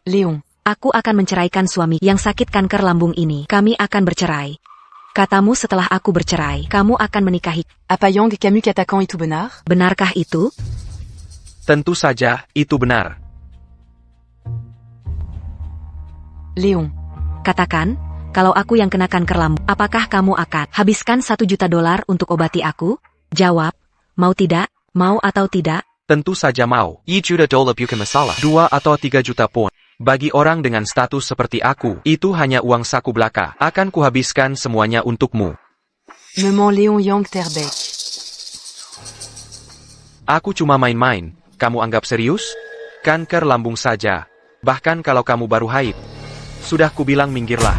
Léon. Aku akan menceraikan suami yang sakit kanker lambung ini. Kami akan bercerai. Katamu setelah aku bercerai, kamu akan menikahi. Apayang Camus Katakan itu benar? Benarkah itu? Tentu saja, itu benar. Léon. Katakan, kalau aku yang kena kanker lambung, apakah kamu akan habiskan $1 juta untuk obati aku? Jawab, mau tidak, mau atau tidak? Tentu saja mau. $1 bukan masalah. 2 atau 3 juta pun. Bagi orang dengan status seperti aku, itu hanya uang saku belaka. Akan kuhabiskan semuanya untukmu. Maman Léon Yang Terbeck. Aku cuma main-main. Kamu anggap serius? Kanker lambung saja. Bahkan kalau kamu baru haid. Sudah kubilang minggirlah.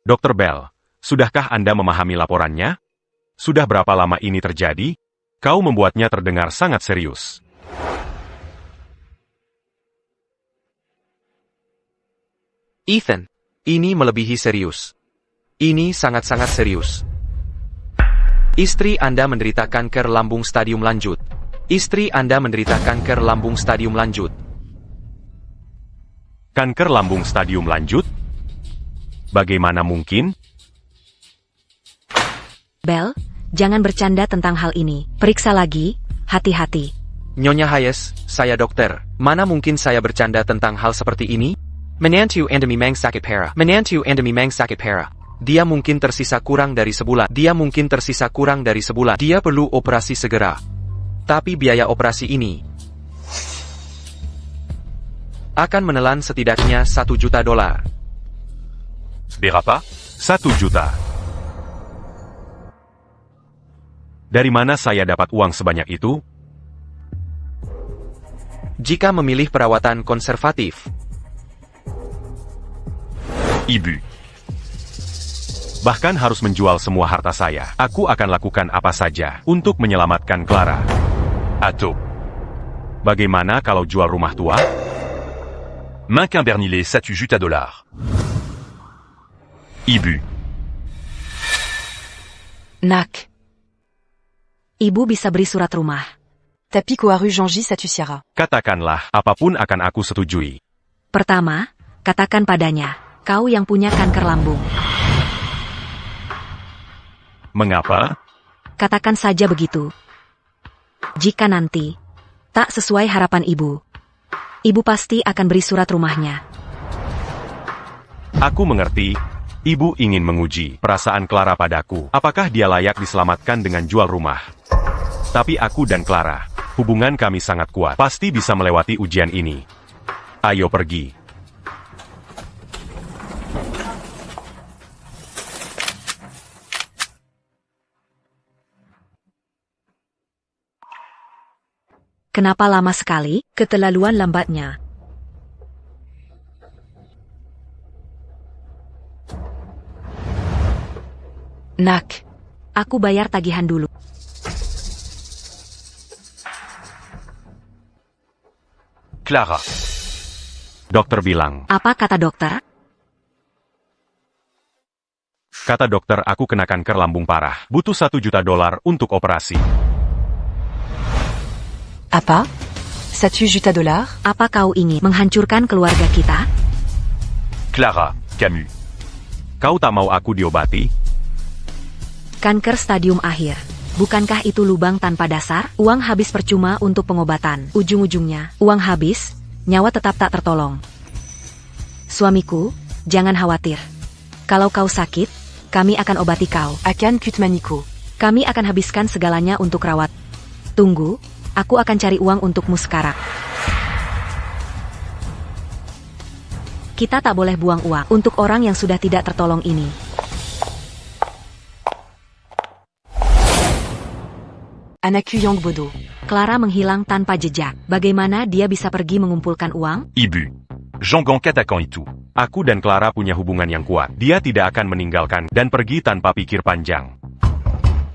Dr. Bell, sudahkah Anda memahami laporannya? Sudah berapa lama ini terjadi? Kau membuatnya terdengar sangat serius. Ethan, ini melebihi serius. Ini sangat-sangat serius. Istri Anda menderita kanker lambung stadium lanjut. Istri Anda menderita kanker lambung stadium lanjut. Kanker lambung stadium lanjut? Bagaimana mungkin? Bel, jangan bercanda tentang hal ini. Periksa lagi, hati-hati. Nyonya Hayes, saya dokter. Mana mungkin saya bercanda tentang hal seperti ini? Menantu Anda memang sakit parah. Menantu Anda memang sakit parah. Dia mungkin tersisa kurang dari sebulan. Dia mungkin tersisa kurang dari sebulan. Dia perlu operasi segera. Tapi biaya operasi ini akan menelan setidaknya $1 juta. Berapa? 1 juta. Dari mana saya dapat uang sebanyak itu? Jika memilih perawatan konservatif. Ibu. Bahkan harus menjual semua harta saya. Aku akan lakukan apa saja untuk menyelamatkan Clara. Atau, bagaimana kalau jual rumah tua? Main Bernillet $7 juta. Ibu. Nak. Ibu bisa beri surat rumah. Tapi à rue Jean-Gy Satusiara. Katakanlah, apapun akan aku setujui. Pertama, katakan padanya, kau yang punya kanker lambung. Mengapa? Katakan saja begitu. Jika nanti tak sesuai harapan ibu, ibu pasti akan beri surat rumahnya. Aku mengerti. Ibu ingin menguji perasaan Clara padaku. Apakah dia layak diselamatkan dengan jual rumah? Tapi aku dan Clara, hubungan kami sangat kuat. Pasti bisa melewati ujian ini. Ayo pergi. Kenapa lama sekali? Keterlaluan lambatnya. Nak. Aku bayar tagihan dulu. Clara. Dokter bilang. Apa kata dokter? Kata dokter aku kena kanker lambung parah. Butuh $1 juta untuk operasi. Apa? $1 juta? Apa kau ingin menghancurkan keluarga kita? Clara, Camus. Kau tak mau aku diobati? Kanker stadium akhir. Bukankah itu lubang tanpa dasar? Uang habis percuma untuk pengobatan. Ujung-ujungnya, uang habis, nyawa tetap tak tertolong. Suamiku, jangan khawatir. Kalau kau sakit, kami akan obati kau. Akan Kutmaniko. Kami akan habiskan segalanya untuk rawat. Tunggu, aku akan cari uang untukmu sekarang. Kita tak boleh buang uang untuk orang yang sudah tidak tertolong ini. Anaku Yang Bodo. Clara menghilang tanpa jejak. Bagaimana dia bisa pergi mengumpulkan uang? Ibu. Jean-Gon Katakan itu. Aku dan Clara punya hubungan yang kuat. Dia tidak akan meninggalkan dan pergi tanpa pikir panjang.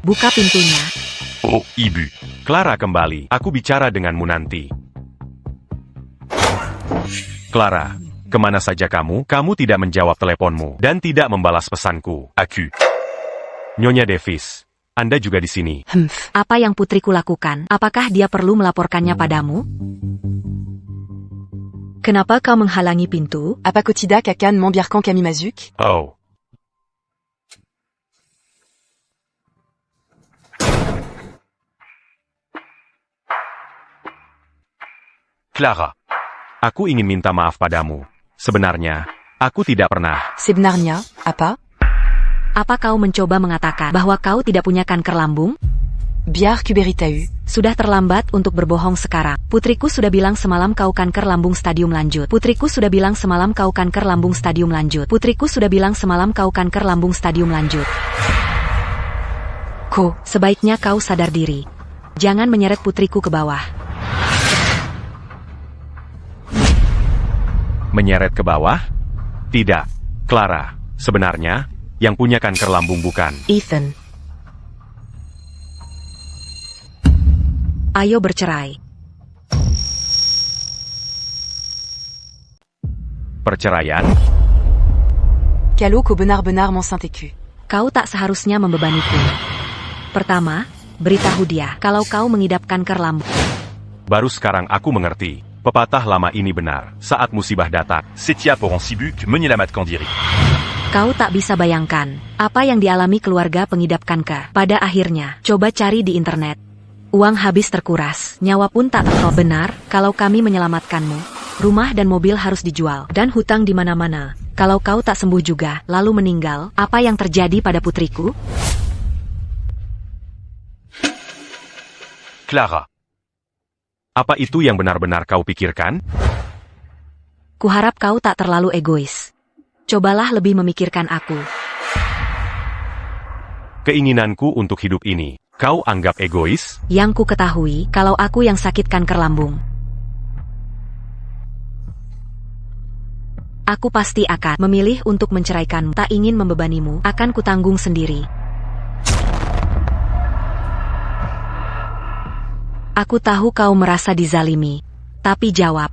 Buka pintunya. Oh, ibu. Clara kembali. Aku bicara denganmu nanti. Clara, kemana saja kamu? Kamu tidak menjawab teleponmu dan tidak membalas pesanku. Aku. Nyonya Davis. Anda juga di sini. Apa yang putriku lakukan? Apakah dia perlu melaporkannya padamu? Kenapa kau menghalangi pintu? Apa Kotida Kakan Mambiarkan Kami Mazuk? Oh. Clara. Aku ingin minta maaf padamu. Sebenarnya, aku tidak pernah. Sebnarnia, apa? Apa kau mencoba mengatakan bahwa kau tidak punya kanker lambung? Biar Kuberitau. Sudah terlambat untuk berbohong sekarang. Putriku sudah bilang semalam kau kanker lambung stadium lanjut. Putriku sudah bilang semalam kau kanker lambung stadium lanjut. Putriku sudah bilang semalam kau kanker lambung stadium lanjut. Ko. Sebaiknya kau sadar diri. Jangan menyeret putriku ke bawah. Menyeret ke bawah? Tidak. Clara, sebenarnya, yang punya kanker lambung bukan. Ethan. Ayo bercerai. Perceraian? Kalo ko benar-benar mon Saint-Écu. Kau tak seharusnya membebaniku. Pertama, beritahu dia kalau kau mengidap kanker lambung. Baru sekarang aku mengerti. Pepatah lama ini benar. Saat musibah datang, Setia pour Sibuk, Menyelamat Kandiri. Kau tak bisa bayangkan apa yang dialami keluarga pengidap kanker. Pada akhirnya, coba cari di internet. Uang habis terkuras, nyawa pun tak tertolong. Benar, kalau kami menyelamatkanmu, rumah dan mobil harus dijual, dan hutang di mana-mana. Kalau kau tak sembuh juga, lalu meninggal, apa yang terjadi pada putriku? Clara. Apa itu yang benar-benar kau pikirkan? Kuharap kau tak terlalu egois. Cobalah lebih memikirkan aku. Keinginanku untuk hidup ini, kau anggap egois? Yang ku ketahui, kalau aku yang sakit kanker lambung, aku pasti akan memilih untuk menceraikanmu. Tak ingin membebanimu, akan kutanggung sendiri. Aku tahu kau merasa dizalimi. Tapi jawab,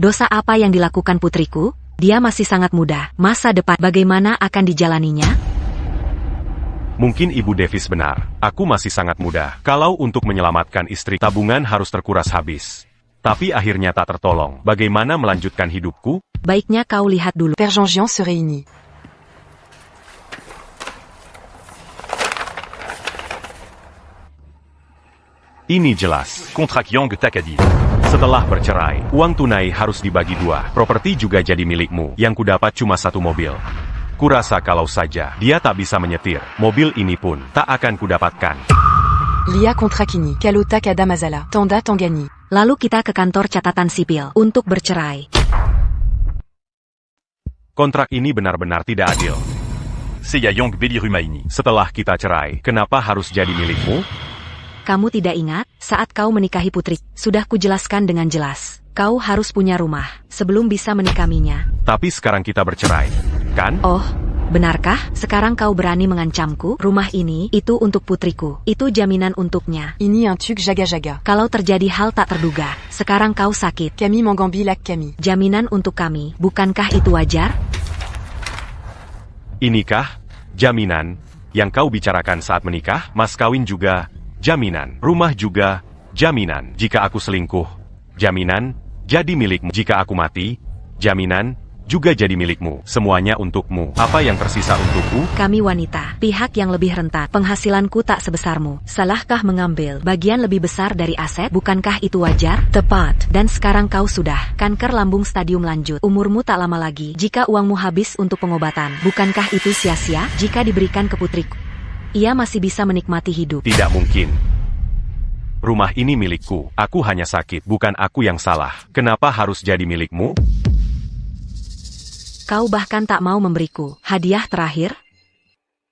dosa apa yang dilakukan putriku? Dia masih sangat muda. Masa depan bagaimana akan dijalaninya? Mungkin Ibu Davis benar. Aku masih sangat muda. Kalau untuk menyelamatkan istri, tabungan harus terkuras habis. Tapi akhirnya tak tertolong. Bagaimana melanjutkan hidupku? Baiknya kau lihat dulu. Père Jean-Jean se réunit. Ini jelas. Kontrak Yang Takadi. Setelah bercerai, uang tunai harus dibagi dua. Properti juga jadi milikmu. Yang kudapat cuma satu mobil. Kurasa kalau saja dia tak bisa menyetir, mobil ini pun tak akan kudapatkan. Lia Kontrakini. Kalota Kadamazala. Tanda Tangani. Lalu kita ke kantor catatan sipil untuk bercerai. Kontrak ini benar-benar tidak adil. Seya Yang Belirumaini. Setelah kita cerai, kenapa harus jadi milikmu? Kamu tidak ingat, saat kau menikahi putri, sudah kujelaskan dengan jelas. Kau harus punya rumah, sebelum bisa menikaminya. Tapi sekarang kita bercerai, kan? Oh, benarkah? Sekarang kau berani mengancamku? Rumah ini, itu untuk putriku. Itu jaminan untuknya. Ini un truc jaga-jaga. Kalau terjadi hal tak terduga, sekarang kau sakit. Kami Mangambi Lak Kami. Jaminan untuk kami, bukankah itu wajar? Inikah jaminan yang kau bicarakan saat menikah? Mas kawin juga jaminan. Rumah juga jaminan. Jika aku selingkuh, jaminan jadi milikmu. Jika aku mati, jaminan juga jadi milikmu. Semuanya untukmu. Apa yang tersisa untukku? Kami wanita, pihak yang lebih rentan. Penghasilanku tak sebesarmu. Salahkah mengambil bagian lebih besar dari aset? Bukankah itu wajar? Tepat. Dan sekarang kau sudah kanker lambung stadium lanjut. Umurmu tak lama lagi. Jika uangmu habis untuk pengobatan, bukankah itu sia-sia? Jika diberikan ke putriku, ia masih bisa menikmati hidup. Tidak mungkin. Rumah ini milikku. Aku hanya sakit. Bukan aku yang salah. Kenapa harus jadi milikmu? Kau bahkan tak mau memberiku hadiah terakhir?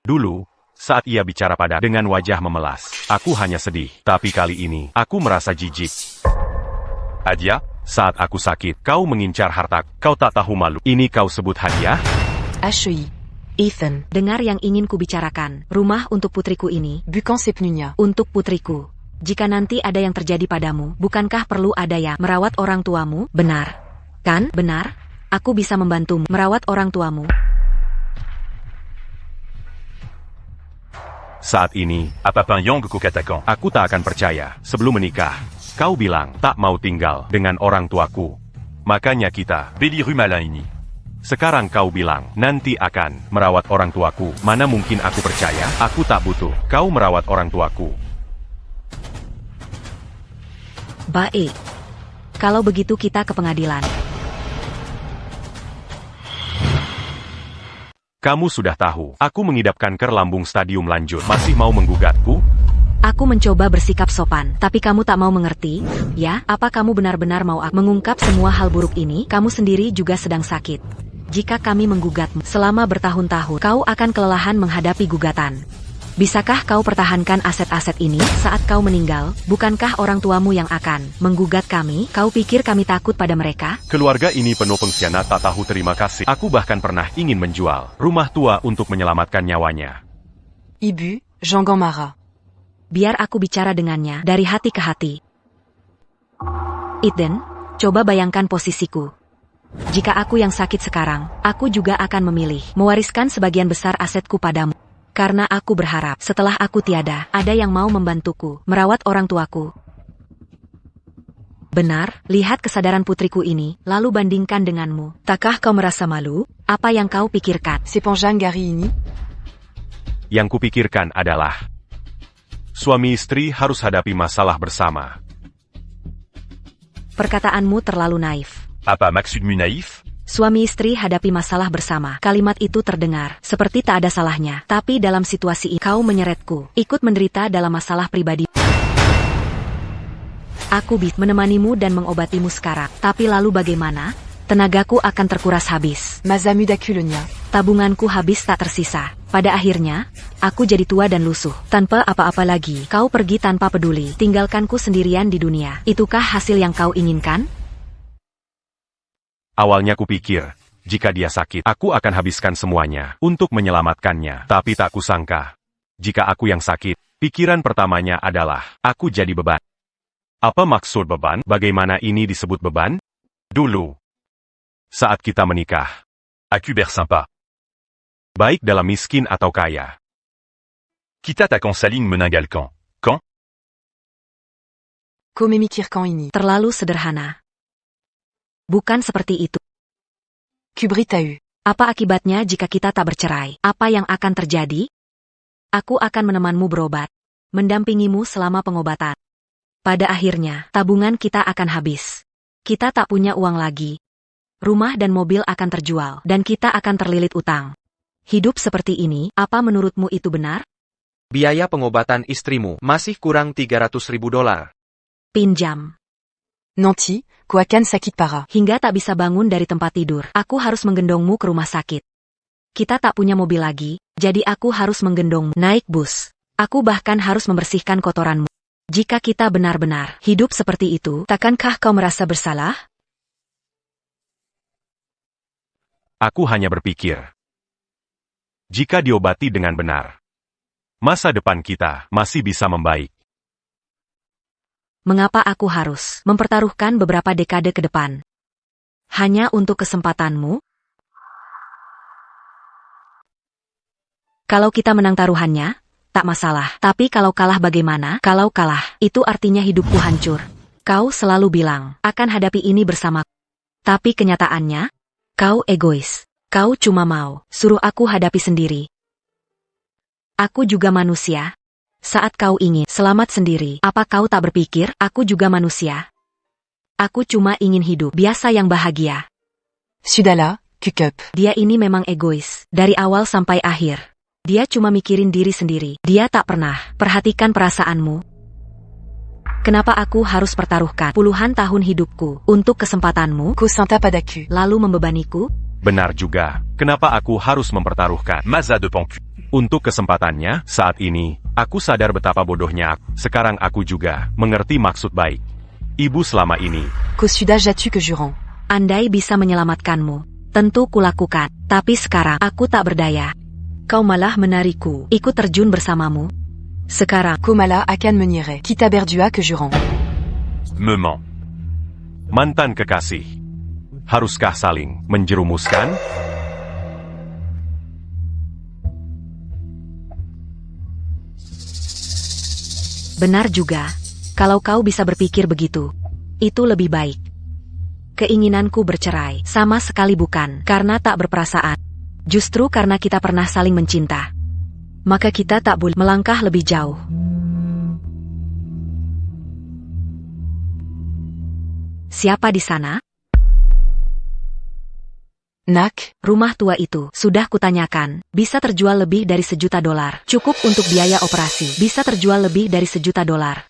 Dulu, saat ia bicara dengan wajah memelas, aku hanya sedih. Tapi kali ini, aku merasa jijik. Adia, Saat aku sakit, kau mengincar harta. Kau tak tahu malu. Ini kau sebut hadiah? HEI. Ethan. Dengar yang ingin kubicarakan. Rumah untuk putriku ini, Bukan Sepnunya. untuk putriku. Jika nanti ada yang terjadi padamu, bukankah perlu ada yang merawat orang tuamu? Benar. Kan? Benar? Aku bisa membantumu merawat orang tuamu. Saat ini, Apapun Yang Kukatakan. aku tak akan percaya. Sebelum menikah, kau bilang tak mau tinggal dengan orang tuaku. Makanya kita. Beliru malin ini. Sekarang kau bilang, nanti akan merawat orang tuaku. Mana mungkin aku percaya? Aku tak butuh kau merawat orang tuaku. Baik. Kalau begitu kita ke pengadilan. Kamu sudah tahu, aku mengidap kanker lambung stadium lanjut. Masih mau menggugatku? Aku mencoba bersikap sopan, tapi kamu tak mau mengerti, ya? Apa kamu benar-benar mau aku mengungkap semua hal buruk ini? Kamu sendiri juga sedang sakit. Jika kami menggugatmu selama bertahun-tahun, kau akan kelelahan menghadapi gugatan. Bisakah kau pertahankan aset-aset ini saat kau meninggal? Bukankah orang tuamu yang akan menggugat kami? Kau pikir kami takut pada mereka? Keluarga ini penuh pengkhianat tak tahu terima kasih. Aku bahkan pernah ingin menjual rumah tua untuk menyelamatkan nyawanya. Ibu, Jean Gamara. Biar aku bicara dengannya dari hati ke hati. Eden, coba bayangkan posisiku. Jika aku yang sakit sekarang, aku juga akan memilih mewariskan sebagian besar asetku padamu. Karena aku berharap setelah aku tiada, ada yang mau membantuku merawat orang tuaku. Benar, lihat kesadaran putriku ini, lalu bandingkan denganmu. Takkah kau merasa malu? Apa yang kau pikirkan? C'est pour Jean Gary ini? Yang kupikirkan adalah suami istri harus hadapi masalah bersama. Perkataanmu terlalu naif. Apa maksudmu naif? Suami istri hadapi masalah bersama. Kalimat itu terdengar seperti tak ada salahnya. Tapi dalam situasi ini, kau menyeretku, ikut menderita dalam masalah pribadi. Aku bisa menemanimu dan mengobatimu sekarang. Tapi lalu bagaimana? Tenagaku akan terkuras habis. Masamu Dakulonia. Tabunganku habis tak tersisa. Pada akhirnya, aku jadi tua dan lusuh. Tanpa apa-apa lagi, kau pergi tanpa peduli. Tinggalkanku sendirian di dunia. Itukah hasil yang kau inginkan? Awalnya kupikir, jika dia sakit, aku akan habiskan semuanya untuk menyelamatkannya. Tapi tak kusangka, jika aku yang sakit, pikiran pertamanya adalah, aku jadi beban. Apa maksud beban? Bagaimana ini disebut beban? Dulu, saat kita menikah, Aku bersympa. baik dalam miskin atau kaya, Kita ta saling meninggalkan. Quand? Comme Mikirkan ini. Terlalu sederhana. Bukan seperti itu. Kubritau. Apa akibatnya jika kita tak bercerai? Apa yang akan terjadi? Aku akan menemanmu berobat, mendampingimu selama pengobatan. Pada akhirnya, tabungan kita akan habis. Kita tak punya uang lagi. Rumah dan mobil akan terjual, dan kita akan terlilit utang. Hidup seperti ini, apa menurutmu itu benar? Biaya pengobatan istrimu masih kurang $300.000. Pinjam. Nanti, kuakan sakit parah. Hingga tak bisa bangun dari tempat tidur. Aku harus menggendongmu ke rumah sakit. Kita tak punya mobil lagi, jadi aku harus menggendongmu naik bus. Aku bahkan harus membersihkan kotoranmu. Jika kita benar-benar hidup seperti itu, takkankah kau merasa bersalah? aku hanya berpikir, jika diobati dengan benar, masa depan kita masih bisa membaik. Mengapa aku harus mempertaruhkan beberapa dekade ke depan? Hanya untuk kesempatanmu? Kalau kita menang taruhannya, tak masalah. Tapi kalau kalah bagaimana? Kalau kalah, itu artinya hidupku hancur. Kau selalu bilang, akan hadapi ini bersamaku. Tapi kenyataannya, kau egois. Kau cuma mau suruh aku hadapi sendiri. Aku juga manusia. Saat kau ingin selamat sendiri, apa kau tak berpikir, aku juga manusia? Aku cuma ingin hidup biasa yang bahagia. Sudala, Kukup. Dia ini memang egois, dari awal sampai akhir. Dia cuma mikirin diri sendiri. Dia tak pernah perhatikan perasaanmu. Kenapa aku harus pertaruhkan puluhan tahun hidupku untuk kesempatanmu, Kosinta padaku. lalu membebaniku? Benar juga, kenapa aku harus mempertaruhkan Maza de Pancu. untuk kesempatannya? Saat ini, aku sadar betapa bodohnya aku. Sekarang aku juga mengerti maksud baik ibu selama ini. Kosuda jatu ke jurant. Andai bisa menyelamatkanmu, tentu kulakukan. Tapi sekarang aku tak berdaya. Kau malah menarikku, ikut terjun bersamamu. Sekarang, Komala akan menyeret. Kita berdua ke jurant. Me ment. Mantan kekasih, haruskah saling menjerumuskan? benar juga. Kalau kau bisa berpikir begitu, itu lebih baik. Keinginanku bercerai sama sekali bukan karena tak berperasaan. Justru karena kita pernah saling mencinta. Maka kita tak boleh melangkah lebih jauh. Siapa di sana? Nak, Rumah tua itu, sudah kutanyakan, bisa terjual lebih dari $1.000.000. Cukup untuk biaya operasi, bisa terjual lebih dari $1.000.000.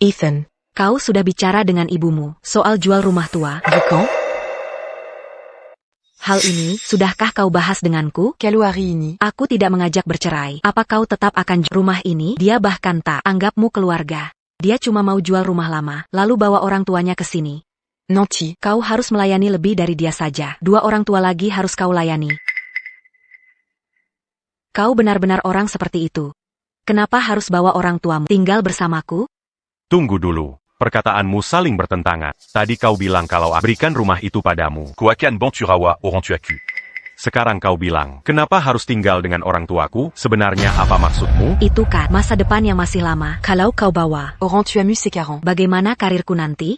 Ethan. Kau sudah bicara dengan ibumu soal jual rumah tua, Bukan? Hal ini, sudahkah kau bahas denganku? Kalau hari ini, Aku tidak mengajak bercerai. Apa kau tetap akan rumah ini? Dia bahkan tak anggapmu keluarga. Dia cuma mau jual rumah lama, lalu bawa orang tuanya ke sini. Nanti, Kau harus melayani lebih dari dia saja. 2 orang tua lagi harus kau layani. Kau benar-benar orang seperti itu. Kenapa harus bawa orang tuamu tinggal bersamaku? Tunggu dulu. Perkataanmu saling bertentangan. Tadi kau bilang kalau berikan rumah itu padamu. Koakan Banturawa Orantuaku. Sekarang kau bilang, kenapa harus tinggal dengan orang tuaku? Sebenarnya apa maksudmu? Itu kan masa depan yang masih lama. Kalau kau bawa, Oran tu amus ses 40. bagaimana karirku nanti?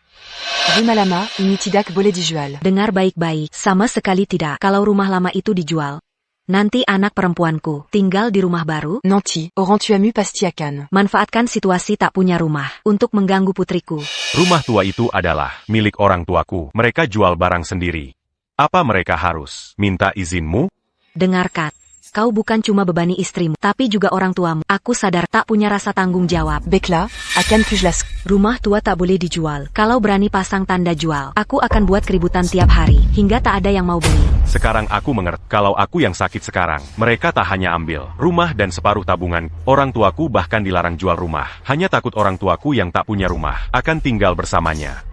Rue Malama, inutidak boleh dijual. Dengar baik-baik, sama sekali tidak. Kalau rumah lama itu dijual, nanti anak perempuanku tinggal di rumah baru. Nanti, Oran tu amus pasti akan. Manfaatkan situasi tak punya rumah untuk mengganggu putriku. Rumah tua itu adalah milik orang tuaku. Mereka jual barang sendiri. Apa mereka harus minta izinmu? Dengarkan, kau bukan cuma bebani istrimu, tapi juga orang tuamu. Aku sadar tak punya rasa tanggung jawab. Bekla, akan pujlas. Rumah tua tak boleh dijual. Kalau berani pasang tanda jual, aku akan buat keributan tiap hari, hingga tak ada yang mau beli. Sekarang aku mengerti. Kalau aku yang sakit sekarang, mereka tak hanya ambil rumah dan separuh tabungan. Orang tuaku bahkan dilarang jual rumah. Hanya takut orang tuaku yang tak punya rumah akan tinggal bersamanya.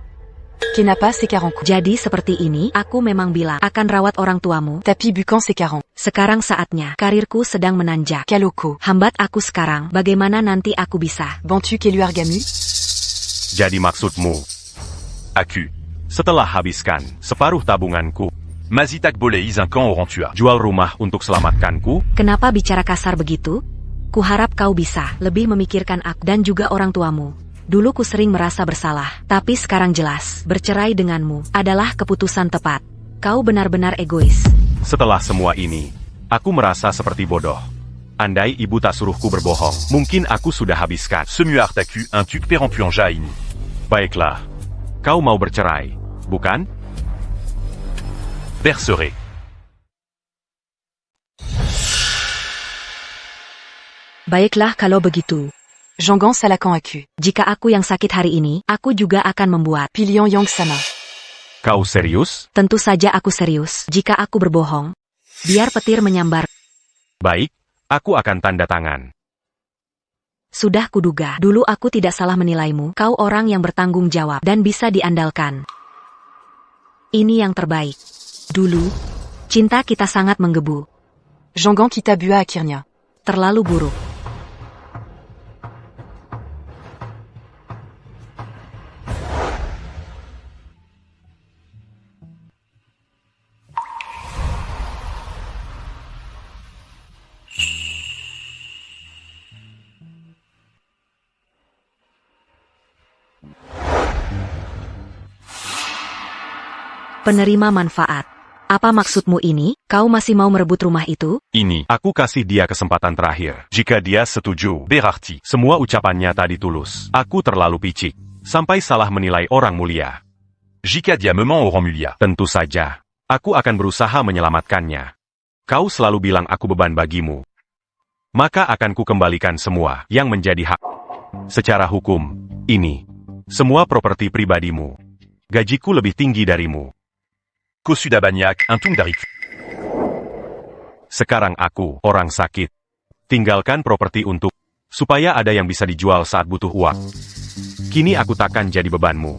Kenapa ses 40 coups? Jadi seperti ini, aku memang bilang akan rawat orang tuamu. Tapi bukan ses 40. Sekarang saatnya, karirku sedang menanjak. Kaloko. Hambat aku sekarang, bagaimana nanti aku bisa? Bantu kelu argamu? Jadi maksudmu, Aku. setelah habiskan separuh tabunganku, Mazitak boleh izinkan Orantua. jual rumah untuk selamatkanku? Kenapa bicara kasar begitu? Kuharap kau bisa lebih memikirkan aku dan juga orang tuamu. Dulu ku sering merasa bersalah, tapi sekarang jelas, bercerai denganmu adalah keputusan tepat. Kau benar-benar egois. Setelah semua ini, aku merasa seperti bodoh. Andai ibu tak suruhku berbohong, mungkin aku sudah habiskan. Semuartaku un tuk perempuan jaini. Baiklah, kau mau bercerai, bukan? Bercerai. Baiklah kalau begitu. Jangan salakan aku. Jika aku yang sakit hari ini, aku juga akan membuat. Pilion yang sama. Kau serius? Tentu saja aku serius. Jika aku berbohong, biar petir menyambar. Baik, aku akan tanda tangan. Sudah kuduga, dulu aku tidak salah menilaimu. Kau orang yang bertanggung jawab dan bisa diandalkan. Ini yang terbaik. Dulu, cinta kita sangat menggebu. Jangan kita bua akhirnya. Terlalu buruk. Penerima manfaat. Apa maksudmu ini? Kau masih mau merebut rumah itu? Ini, aku kasih dia kesempatan terakhir. Jika dia setuju, Berarti. semua ucapannya tadi tulus. Aku terlalu picik, sampai salah menilai orang mulia. Jika dia memang orang mulia. Tentu saja, aku akan berusaha menyelamatkannya. Kau selalu bilang aku beban bagimu. Maka akan kukembalikan semua yang menjadi hak. Secara hukum, ini semua properti pribadimu. Gajiku lebih tinggi darimu. Kau sudah banyak untung dariku. Sekarang aku, orang sakit. Tinggalkan properti untuk, supaya ada yang bisa dijual saat butuh uang. Kini aku takkan jadi bebanmu.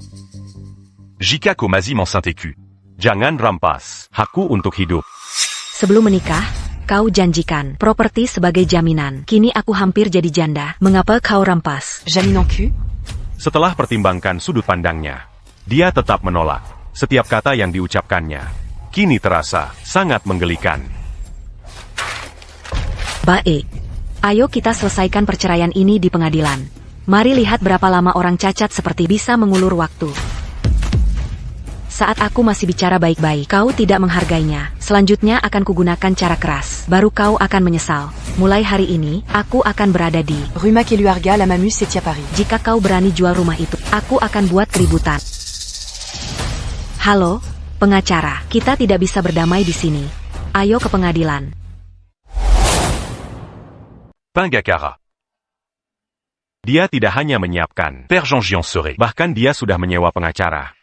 Jika kau masih mensanteku. Jangan rampas hakku untuk hidup. Sebelum menikah, kau janjikan properti sebagai jaminan. Kini aku hampir jadi janda. Mengapa kau rampas? Jaminan cul? Setelah pertimbangkan sudut pandangnya, dia tetap menolak setiap kata yang diucapkannya. Kini terasa sangat menggelikan. Baik. Ayo kita selesaikan perceraian ini di pengadilan. Mari lihat berapa lama orang cacat seperti bisa mengulur waktu. Saat aku masih bicara baik-baik, kau tidak menghargainya. Selanjutnya akan kugunakan cara keras. Baru kau akan menyesal. Mulai hari ini, aku akan berada di Rue Mac-Éluarga, La Mamus, Setia, Paris. Jika kau berani jual rumah itu, aku akan buat keributan. Halo, pengacara. Kita tidak bisa berdamai di sini. Ayo ke pengadilan. Pingakara. Dia tidak hanya menyiapkan, Père Jean-Gian serait. bahkan dia sudah menyewa pengacara.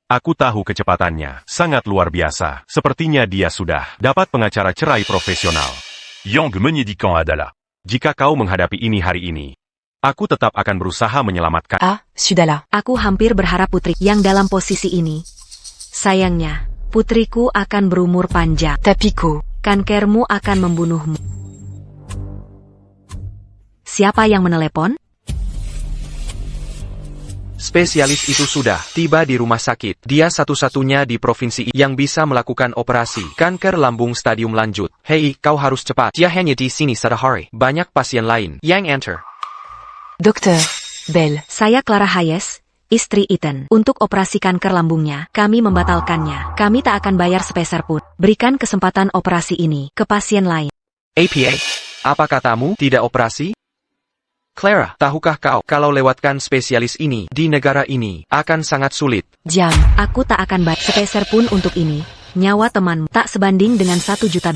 Aku tahu kecepatannya, sangat luar biasa. Sepertinya dia sudah dapat pengacara cerai profesional. Yang menyedihkan adalah. Jika kau menghadapi ini hari ini, aku tetap akan berusaha menyelamatkan. Ah, Sudala. Aku hampir berharap putri yang dalam posisi ini. Sayangnya, putriku akan berumur panjang. Tapiko. Kankermu akan membunuhmu. Siapa yang menelepon? Spesialis itu sudah tiba di rumah sakit. Dia satu-satunya di provinsi yang bisa melakukan operasi kanker lambung stadium lanjut. Hei, kau harus cepat. Dia hanya di sini sehari. Banyak pasien lain yang enter. Dokter. Belle. Saya Clara Hayes, istri Ethan. Untuk operasi kanker lambungnya, kami membatalkannya. Kami tak akan bayar sepeser pun. Berikan kesempatan operasi ini ke pasien lain. APA, apa katamu tidak operasi? Clara, tahukah kau kalau lewatkan spesialis ini di negara ini akan sangat sulit? Diam. Aku tak akan bayar sepeser pun untuk ini. Nyawa temanmu tak sebanding dengan $1 juta.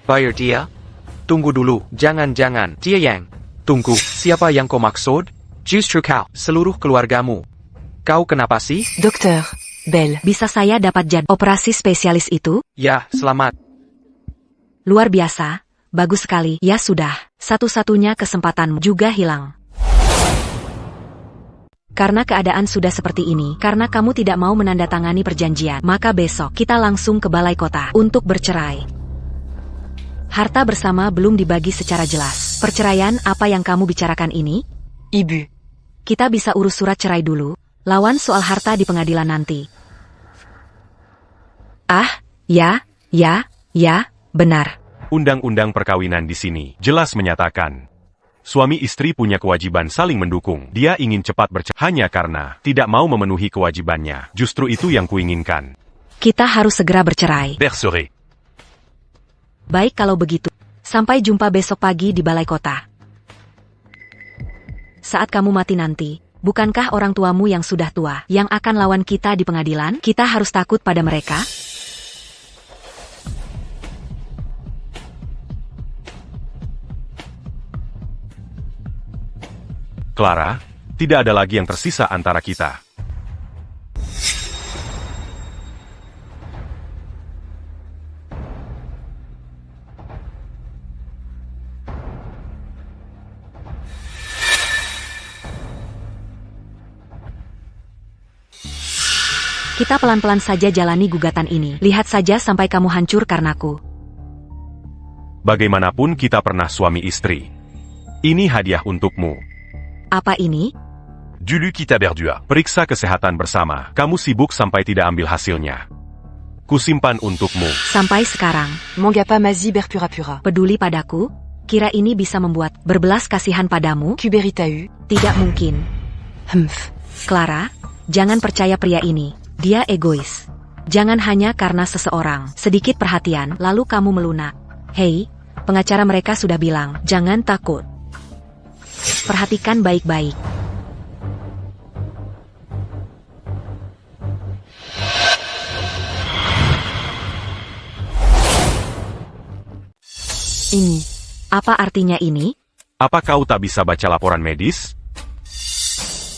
Bayar dia? Tunggu dulu, jangan-jangan. Dia yang. Tunggu, siapa yang kau maksud? Justru kau, seluruh keluargamu. Kau kenapa sih? Dokter. Belle. Bisa saya dapat jadwal operasi spesialis itu? Ya, selamat. Luar biasa. Bagus sekali. Ya sudah, satu-satunya kesempatanmu juga hilang. Karena keadaan sudah seperti ini, karena kamu tidak mau menandatangani perjanjian, maka besok kita langsung ke balai kota untuk bercerai. Harta bersama belum dibagi secara jelas. Perceraian apa yang kamu bicarakan ini? Ibu. Kita bisa urus surat cerai dulu. Lawan soal harta di pengadilan nanti. Ah, ya, benar. Undang-undang perkawinan di sini jelas menyatakan, suami istri punya kewajiban saling mendukung. Dia ingin cepat bercerai hanya karena tidak mau memenuhi kewajibannya. Justru itu yang kuinginkan. Kita harus segera bercerai. Père serait. Baik kalau begitu. Sampai jumpa besok pagi di balai kota. Saat kamu mati nanti, bukankah orang tuamu yang sudah tua yang akan lawan kita di pengadilan? Kita harus takut pada mereka? Clara, tidak ada lagi yang tersisa antara kita. Kita pelan-pelan saja jalani gugatan ini. Lihat saja sampai kamu hancur karenaku. Bagaimanapun kita pernah suami istri. Ini hadiah untukmu. Apa ini? Du kita berdua. Periksa kesehatan bersama. Kamu sibuk sampai tidak ambil hasilnya. Kusimpan untukmu. Sampai sekarang, Mangapa Mazi Berpura-Pura. peduli padaku? Kira ini bisa membuat berbelas kasihan padamu? Kuberitau. Tidak mungkin. Humph. Clara, jangan percaya pria ini. Dia egois. Jangan hanya karena seseorang. Sedikit perhatian, lalu kamu melunak. Hei, pengacara mereka sudah bilang, jangan takut. Perhatikan baik-baik. Ini. Apa artinya ini? Apa kau tak bisa baca laporan medis?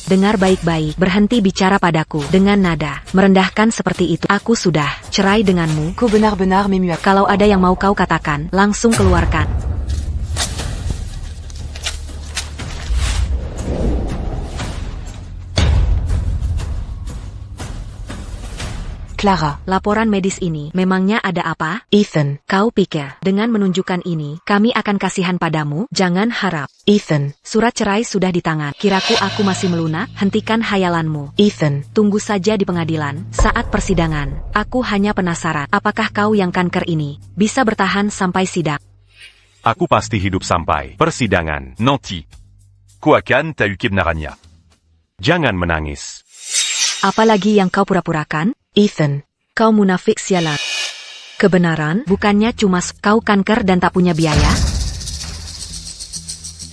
Dengar baik-baik, berhenti bicara padaku dengan nada merendahkan seperti itu. Aku sudah cerai denganmu. Kau benar-benar m'aimes. Kalau ada yang mau kau katakan, langsung keluarkan. Clara. Laporan medis ini, memangnya ada apa? Ethan. Kau pikir, dengan menunjukkan ini, kami akan kasihan padamu? Jangan harap. Ethan. Surat cerai sudah di tangan. Kiraku aku masih melunak? Hentikan hayalanmu. Ethan. Tunggu saja di pengadilan, saat persidangan. Aku hanya penasaran, apakah kau yang kanker ini bisa bertahan sampai sidang? Aku pasti hidup sampai persidangan. Nanti. Kuakan ta ukib naranya. Jangan menangis. Apalagi yang kau pura-purakan? Ethan. Kau munafik sialan. Kebenaran, bukannya cuma kau kanker dan tak punya biaya?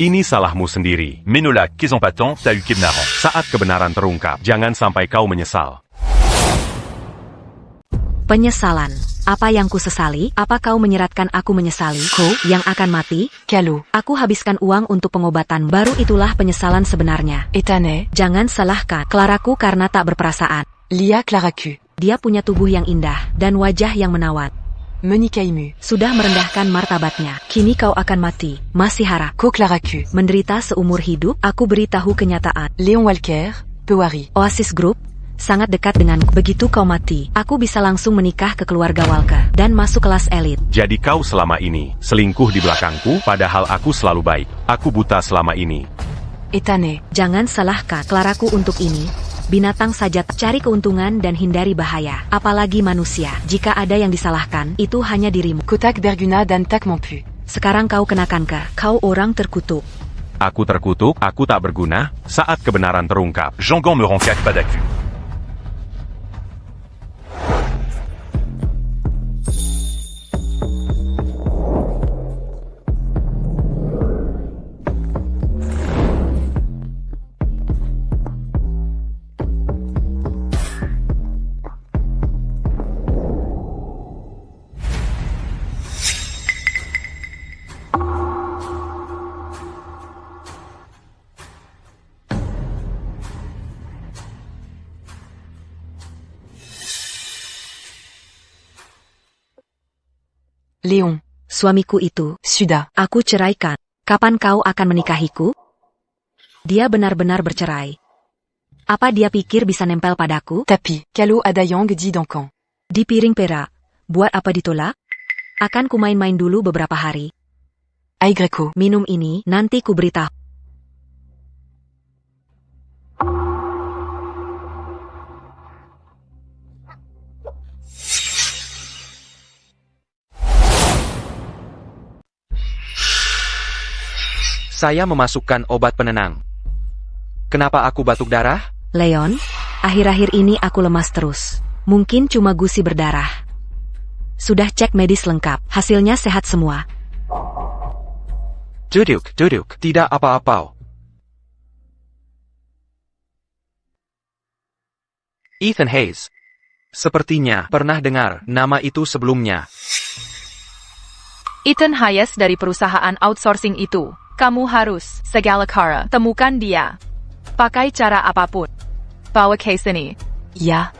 Ini salahmu sendiri. Menola, qu'est-ce en patent, t'as eu Kebnaran. Saat kebenaran terungkap, jangan sampai kau menyesal. Penyesalan. Apa yang ku sesali? Apa kau menyeratkan aku menyesali? Kau yang akan mati? Calo. Aku habiskan uang untuk pengobatan. Baru itulah penyesalan sebenarnya. Ethan. Jangan salahkan Claraku karena tak berperasaan. Lia Claracu. Dia punya tubuh yang indah dan wajah yang menawan. Menikaimu. Sudah merendahkan martabatnya. Kini kau akan mati. Masih harap. Co Claracu. Menderita seumur hidup. Aku beritahu kenyataan. Léon Walker. Pewari. Oasis Group sangat dekat denganku. Begitu kau mati, aku bisa langsung menikah ke keluarga Walker dan masuk kelas elit. Jadi kau selama ini selingkuh di belakangku, padahal aku selalu baik. Aku buta selama ini. Ethan. Jangan salahkan Claraku untuk ini. Binatang saja cari keuntungan dan hindari bahaya. Apalagi manusia. Jika ada yang disalahkan, itu hanya dirimu. Kotak Berguna dan tak mampu. Sekarang kau kena kanker. Kau orang terkutuk. Aku terkutuk, aku tak berguna. Saat kebenaran terungkap, Jangan me rend cac pas d'actu. Léon. Suamiku itu, Suda. aku ceraikan. Kapan kau akan menikahiku? Dia benar-benar bercerai. Apa dia pikir bisa nempel padaku? Tapi. Calo Adayang dit Dankan. Di piring perak. Buat apa ditolak? Akan ku main-main dulu beberapa hari. Aigreco. Minum ini, nanti ku beritahu. Saya memasukkan obat penenang. Kenapa aku batuk darah? Leon, akhir-akhir ini aku lemas terus. Mungkin cuma gusi berdarah. Sudah cek medis lengkap, hasilnya sehat semua. Duduk, tidak apa-apa. Ethan Hayes. Sepertinya pernah dengar nama itu sebelumnya. Ethan Hayes dari perusahaan outsourcing itu. Kamu harus, segala cara, temukan dia. Pakai cara apapun. Bawa ke sini. Ya.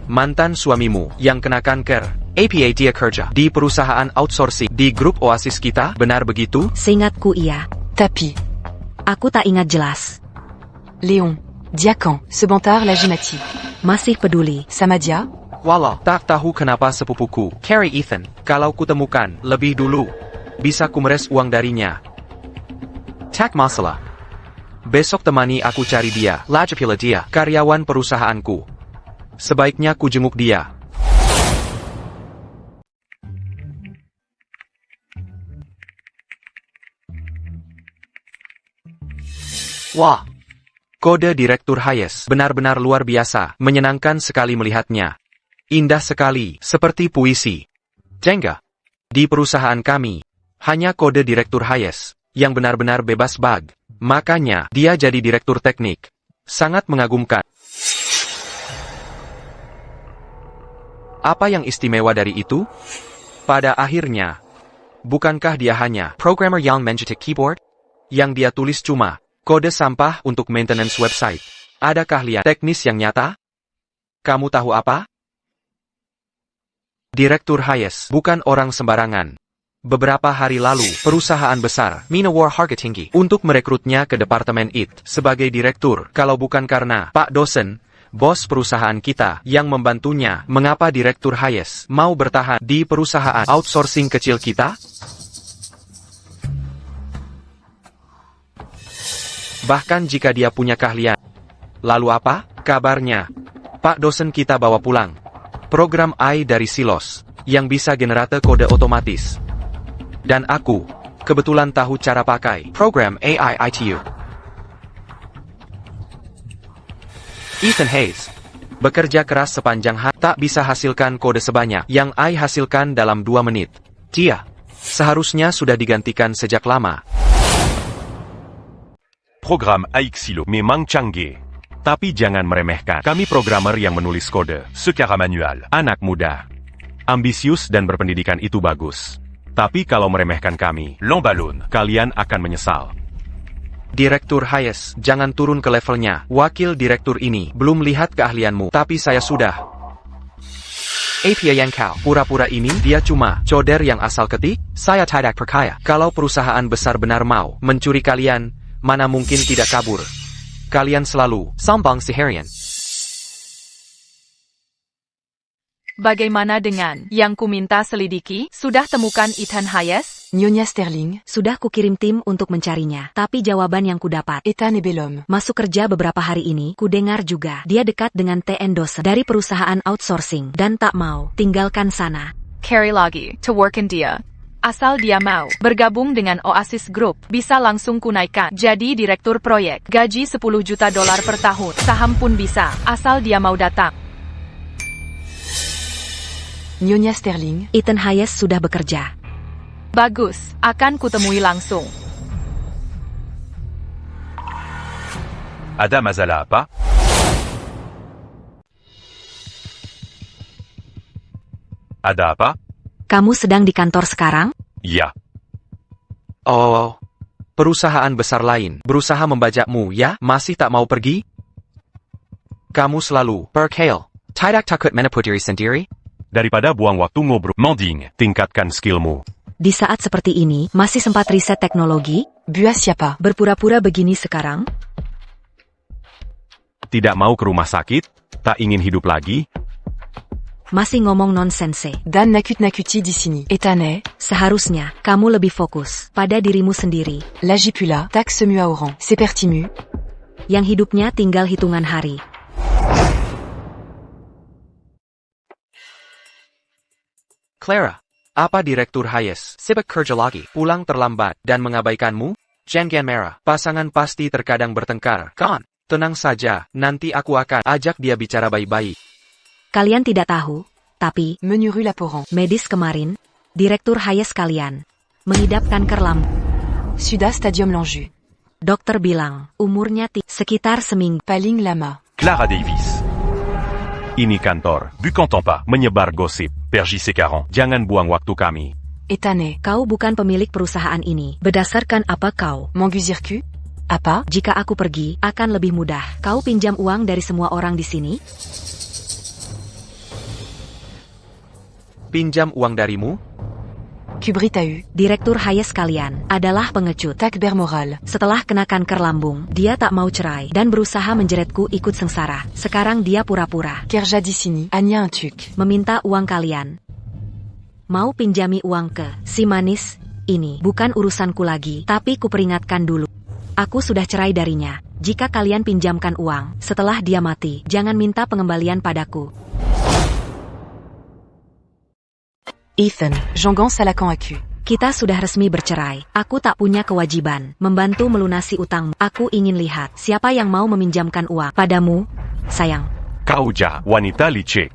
Mantan suamimu yang kena kanker. APA dia kerja di perusahaan outsourcing di grup Oasis kita, benar begitu? Seingatku iya. Tapi. Aku tak ingat jelas. Léon. Diacan. Sebentar lagimative. Masih peduli. Samadia. Walau, tak tahu kenapa sepupuku, Carrie Ethan, kalau kutemukan lebih dulu, bisa kumeres uang darinya. Tak masalah. Besok temani aku cari dia, lagipula dia, karyawan perusahaanku. Sebaiknya ku jenguk dia. Wah, kode Direktur Hayes benar-benar luar biasa, menyenangkan sekali melihatnya. Indah sekali, seperti puisi. Jengga. Di perusahaan kami, hanya kode Direktur Hayes, yang benar-benar bebas bug. Makanya, dia jadi Direktur Teknik. Sangat mengagumkan. Apa yang istimewa dari itu? Pada akhirnya, bukankah dia hanya programmer yang mencetak keyboard? Yang dia tulis cuma kode sampah untuk maintenance website. Adakah lihat teknis yang nyata? Kamu tahu apa? Direktur Hayes bukan orang sembarangan. Beberapa hari lalu, perusahaan besar, menawar harga tinggi, untuk merekrutnya ke Departemen IT sebagai direktur. Kalau bukan karena Pak dosen, bos perusahaan kita, yang membantunya, mengapa Direktur Hayes mau bertahan di perusahaan outsourcing kecil kita? Bahkan jika dia punya keahlian. Lalu apa kabarnya? Pak dosen kita bawa pulang program AI dari Silos, yang bisa generate kode otomatis. Dan aku, kebetulan tahu cara pakai program AI ITU. Ethan Hayes. Bekerja keras sepanjang hari, tak bisa hasilkan kode sebanyak yang I hasilkan dalam 2 menit. Dia seharusnya sudah digantikan sejak lama. Programme AXILO. Memang canggih. Tapi jangan meremehkan. Kami programmer yang menulis kode. Secara manual. Anak muda. Ambisius dan berpendidikan itu bagus. Tapi kalau meremehkan kami, L'emballon. kalian akan menyesal. Direktur Hayes, jangan turun ke levelnya. Wakil direktur ini belum lihat keahlianmu, tapi saya sudah. Apia yang kau pura-pura ini, dia cuma coder yang asal ketik. Saya tidak percaya. Kalau perusahaan besar benar mau mencuri kalian, mana mungkin tidak kabur. Kalian selalu sombong seharian. Bagaimana dengan yang ku minta selidiki? Sudah temukan Ethan Hayes? Nyonya Sterling, Sudah kukirim tim untuk mencarinya, tapi jawaban yang kudapat, Ethan et Bellum. masuk kerja beberapa hari ini, kudengar juga, dia dekat dengan TN Dosen dari perusahaan outsourcing, dan tak mau tinggalkan sana. Carry lagi to work in dia. Asal dia mau bergabung dengan Oasis Group, bisa langsung kunaikan jadi direktur proyek. Gaji $10 juta per tahun. Saham pun bisa, asal dia mau datang. Nyonya Sterling, Ethan Hayes sudah bekerja. Bagus, akan kutemui langsung. Ada masalah apa? Ada apa? Kamu sedang di kantor sekarang? Ya. Oh, perusahaan besar lain berusaha membajakmu ya, masih tak mau pergi? Kamu selalu perkale. Tidak takut menepuk diri sendiri? Daripada buang waktu ngobrol, Manding. tingkatkan skillmu. Di saat seperti ini, masih sempat riset teknologi? Bua siapa? Berpura-pura begini sekarang? Tidak mau ke rumah sakit? Tak ingin hidup lagi? Masih ngomong nonsense. Dan nakuti di sini. Ethan est, Seharusnya, kamu lebih fokus pada dirimu sendiri, l'agipula, taxe mu à oran. C'est pertimu. yang hidupnya tinggal hitungan hari. Clara, apa Direktur Hayes sibuk kerja lagi, pulang terlambat, dan mengabaikanmu? Jangan merah, pasangan pasti terkadang bertengkar, kan? Tenang saja, nanti aku akan ajak dia bicara baik-baik. Kalian tidak tahu, tapi, Menu rue Laporan. medis kemarin, Direktur Hayes kalian, mengidap kanker lambung. Suda Stadium Lanju. Dokter bilang, umurnya sekitar seminggu. Paling Lama. Clara Davis. Ini kantor. Bucanton pas. Menyebar gosip. Père J.C. Caron. Jangan buang waktu kami. Ethan est, Kau bukan pemilik perusahaan ini. Berdasarkan apa kau? Manguzirku. Apa? Jika aku pergi, akan lebih mudah. Kau pinjam uang dari semua orang di sini? Pinjam uang darimu? Kubritahu. Direktur Hayes kalian adalah pengecut. Tak bermoral. Setelah kena kanker lambung, dia tak mau cerai dan berusaha menjeretku ikut sengsara. Sekarang dia pura-pura Kerja di sini. Anya un truc. meminta uang kalian. Mau pinjami uang ke si manis ini. Bukan urusanku lagi, tapi kuperingatkan dulu. Aku sudah cerai darinya. Jika kalian pinjamkan uang setelah dia mati, jangan minta pengembalian padaku. Ethan, Jean-Gans Salacan Aku. Kita sudah resmi bercerai. Aku tak punya kewajiban membantu melunasi utangmu. Aku ingin lihat siapa yang mau meminjamkan uang padamu, sayang. Kau jahat, wanita licik.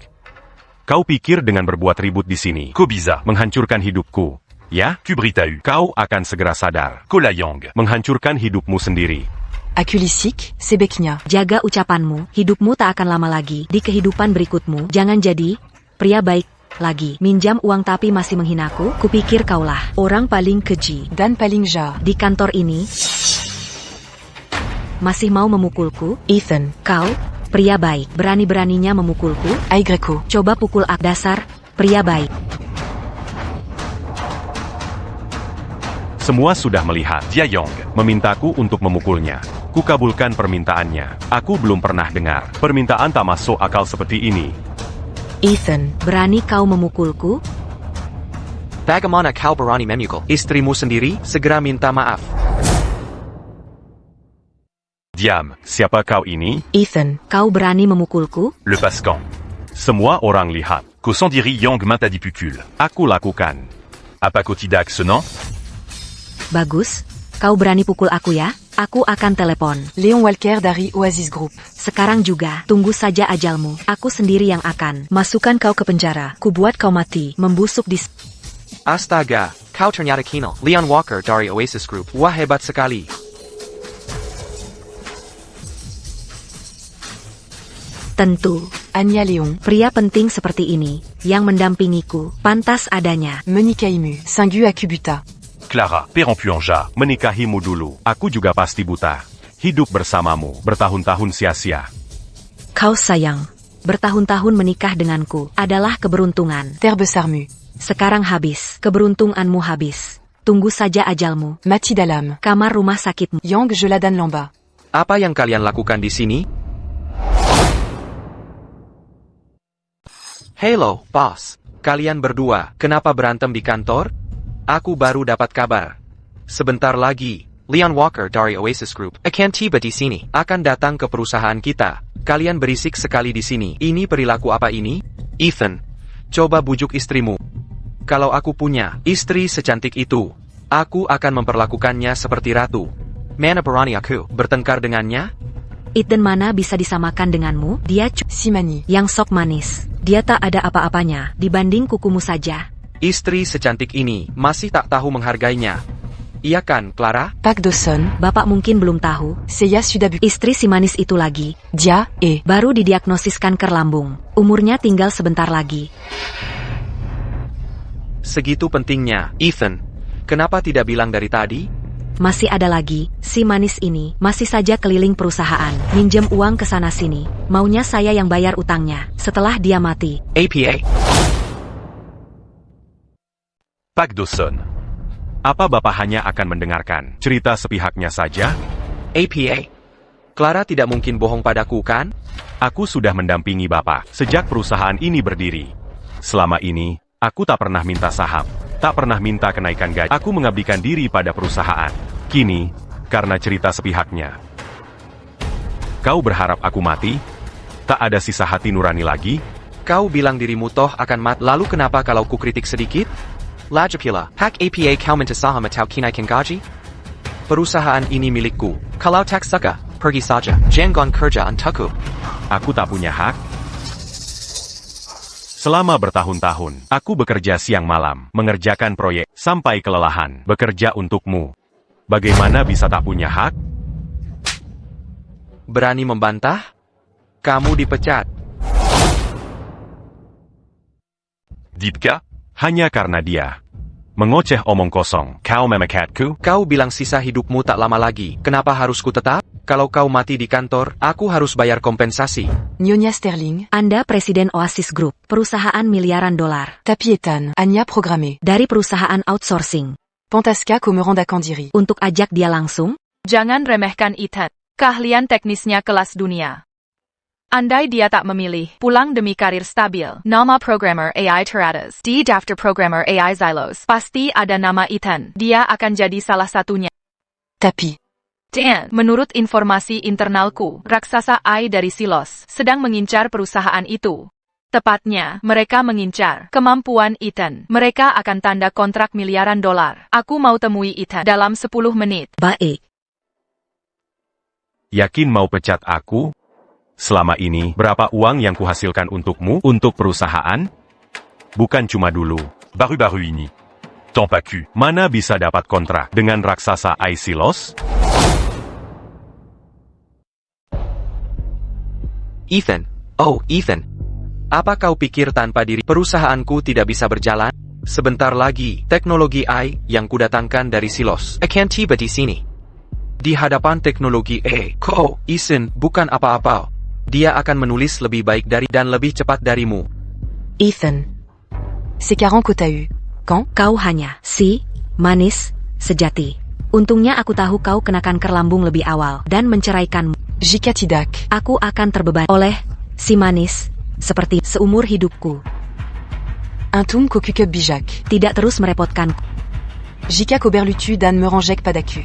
Kau pikir dengan berbuat ribut di sini, Kobiza. menghancurkan hidupku, ya? Kubritahu. Kau akan segera sadar, Kolayang. menghancurkan hidupmu sendiri. Akulisik, Sebeknya. Jaga ucapanmu, hidupmu tak akan lama lagi. Di kehidupan berikutmu, jangan jadi pria baik lagi. Minjam uang tapi masih menghinaku, kupikir kaulah orang paling keji Dan Paling Ja. di kantor ini. Masih mau memukulku? Ethan, Kau, pria baik, berani-beraninya memukulku? Aigreco. Coba pukul ak dasar, pria baik. Semua sudah melihat. Diayang. Memintaku untuk memukulnya. Kukabulkan permintaannya. Aku belum pernah dengar permintaan tak masuk akal seperti ini. Ethan, Berani kau memukulku? Bagaimana kau berani memukul istrimu sendiri? Segera minta maaf. Diam. Siapa kau ini? Ethan, Kau berani memukulku? Le Pascan. Semua orang lihat. Kosandiri Yang Mata Dipukul. Aku lakukan. Apa kau tidak senang? Bagus, kau berani pukul aku ya? Aku akan telepon. Léon Walker dari Oasis Group. Sekarang juga, tunggu saja ajalmu. Aku sendiri yang akan masukkan kau ke penjara. Kubuat kau mati, membusuk di... Astaga, kau ternyata Kinal. Leon Walker dari Oasis Group. Wah, hebat sekali. Tentu, Anya Léon. pria penting seperti ini, yang mendampingiku, pantas adanya. Monica Imu. Singu Akubuta. Clara, Perrempuanja. Menikahimu dulu. Aku juga pasti buta. Hidup bersamamu, bertahun-tahun sia-sia. Kau sayang. Bertahun-tahun menikah denganku, adalah keberuntungan. Terbe Sarmu. Sekarang habis, keberuntunganmu habis. Tunggu saja ajalmu. Mati Dalam. Kamar rumah sakitmu. Yang Jeladan Lamba. Apa yang kalian lakukan di sini? Hello, boss. Kalian berdua, kenapa berantem di kantor? Aku baru dapat kabar. Sebentar lagi, Leon Walker dari Oasis Group akan tiba di sini. Akan datang ke perusahaan kita. Kalian berisik sekali di sini. Ini perilaku apa ini? Ethan, coba bujuk istrimu. Kalau aku punya istri secantik itu, aku akan memperlakukannya seperti ratu. Mana berani aku bertengkar dengannya? Ethan mana bisa disamakan denganmu? Dia Simani. yang sok manis. Dia tak ada apa-apanya, dibanding kukumu saja. Istri secantik ini masih tak tahu menghargainya. Iya kan, Clara? Pak Dawson. Bapak mungkin belum tahu, Seiya Sudabu. istri si manis itu lagi, Dia, baru didiagnosis kanker lambung. Umurnya tinggal sebentar lagi. Segitu pentingnya, Ethan. Kenapa tidak bilang dari tadi? Masih ada lagi, si manis ini masih saja keliling perusahaan, minjem uang ke sana-sini. Maunya saya yang bayar utangnya, setelah dia mati. APA. Pak Dawson. Apa Bapak hanya akan mendengarkan cerita sepihaknya saja? APA. Clara tidak mungkin bohong padaku, kan? Aku sudah mendampingi Bapak sejak perusahaan ini berdiri. Selama ini, aku tak pernah minta saham, tak pernah minta kenaikan gaji. Aku mengabdikan diri pada perusahaan. Kini, karena cerita sepihaknya, kau berharap aku mati? Tak ada sisa hati nurani lagi? Kau bilang dirimu toh akan lalu kenapa kalau ku kritik sedikit? Lajapila, hak APA kau minta saham atau kenaikan gaji? Perusahaan ini milikku. Kalau tak suka, pergi saja. Jangan kerja untukku. Aku tak punya hak? Selama bertahun-tahun, aku bekerja siang malam, mengerjakan proyek, sampai kelelahan, bekerja untukmu. Bagaimana bisa tak punya hak? Berani membantah? Kamu dipecat. Dipka? Hanya karena dia mengoceh omong kosong. Kau memekatku? Kau bilang sisa hidupmu tak lama lagi. Kenapa harus ku tetap? Kalau kau mati di kantor, aku harus bayar kompensasi. Nyonya Sterling. Anda Presiden Oasis Group, perusahaan miliaran dolar. Tapi Ethan. Anya Programmé. Dari perusahaan outsourcing. Pantasca Komeranda Kandiri. Untuk ajak dia langsung, Jangan remehkan Ethan. Keahlian teknisnya kelas dunia. Andai dia tak memilih, pulang demi karir stabil, nama programmer AI Teratas, di daftar programmer AI Zylos, pasti ada nama Ethan. Dia akan jadi salah satunya. Tapi. Dan, menurut informasi internalku, raksasa AI dari Silos sedang mengincar perusahaan itu. Tepatnya, mereka mengincar kemampuan Ethan. Mereka akan tanda kontrak miliaran dolar. Aku mau temui Ethan dalam 10 menit. baik. Yakin mau pecat aku? Selama ini, berapa uang yang kuhasilkan untukmu, untuk perusahaan? Bukan cuma dulu. Baru-baru ini. Tant pas cul. Mana bisa dapat kontrak dengan raksasa Aisilos? Ethan. Oh, Ethan. Apa kau pikir tanpa diri perusahaanku tidak bisa berjalan? Sebentar lagi, teknologi AI yang kudatangkan dari Silos akan tiba di sini. Di hadapan teknologi AI, kau, Ethan, bukan apa-apa. Dia akan menulis lebih baik dari dan lebih cepat darimu. Ethan. C'est 40 que t'as eu. Quand? Kau hanya si manis sejati. Untungnya aku tahu kau kena kanker lambung lebih awal dan menceraikanmu. Jika tidak. Aku akan terbeban oleh si manis seperti seumur hidupku. Intum Kokukub Bijak. Tidak terus merepotkanku, Jika Koberlutu dan Meranjek Padaku.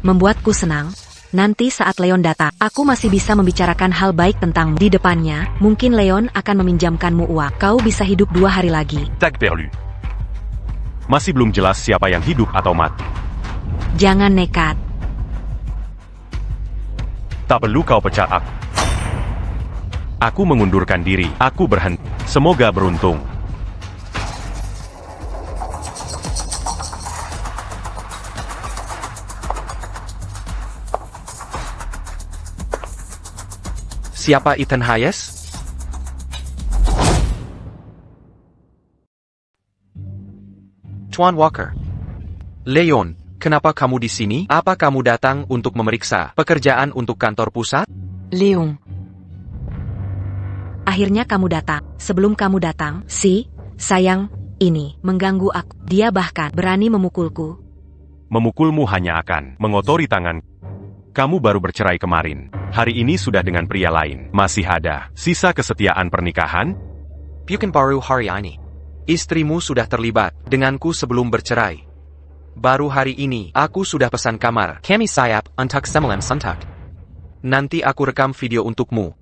membuatku senang. Nanti saat Leon datang, aku masih bisa membicarakan hal baik tentangmu. Di depannya, mungkin Leon akan meminjamkanmu uang. Kau bisa hidup 2 hari lagi. Tag perlu. Masih belum jelas siapa yang hidup atau mati. Jangan nekat. Tak perlu kau pecat aku. Aku mengundurkan diri. Aku berhenti. Semoga beruntung. Siapa Ethan Hayes? Tuan Walker. Leon, kenapa kamu di sini? Apa kamu datang untuk memeriksa pekerjaan untuk kantor pusat? Léon. Akhirnya kamu datang. Sebelum kamu datang, sayang, ini mengganggu aku. Dia bahkan berani memukulku. Memukulmu hanya akan mengotori tangan. Kamu baru bercerai kemarin. Hari ini sudah dengan pria lain. Masih ada sisa kesetiaan pernikahan? Bukan baru hari ini. Istrimu sudah terlibat denganku sebelum bercerai. Baru hari ini, aku sudah pesan kamar. Kami sayap untuk semalam suntuk. Nanti aku rekam video untukmu.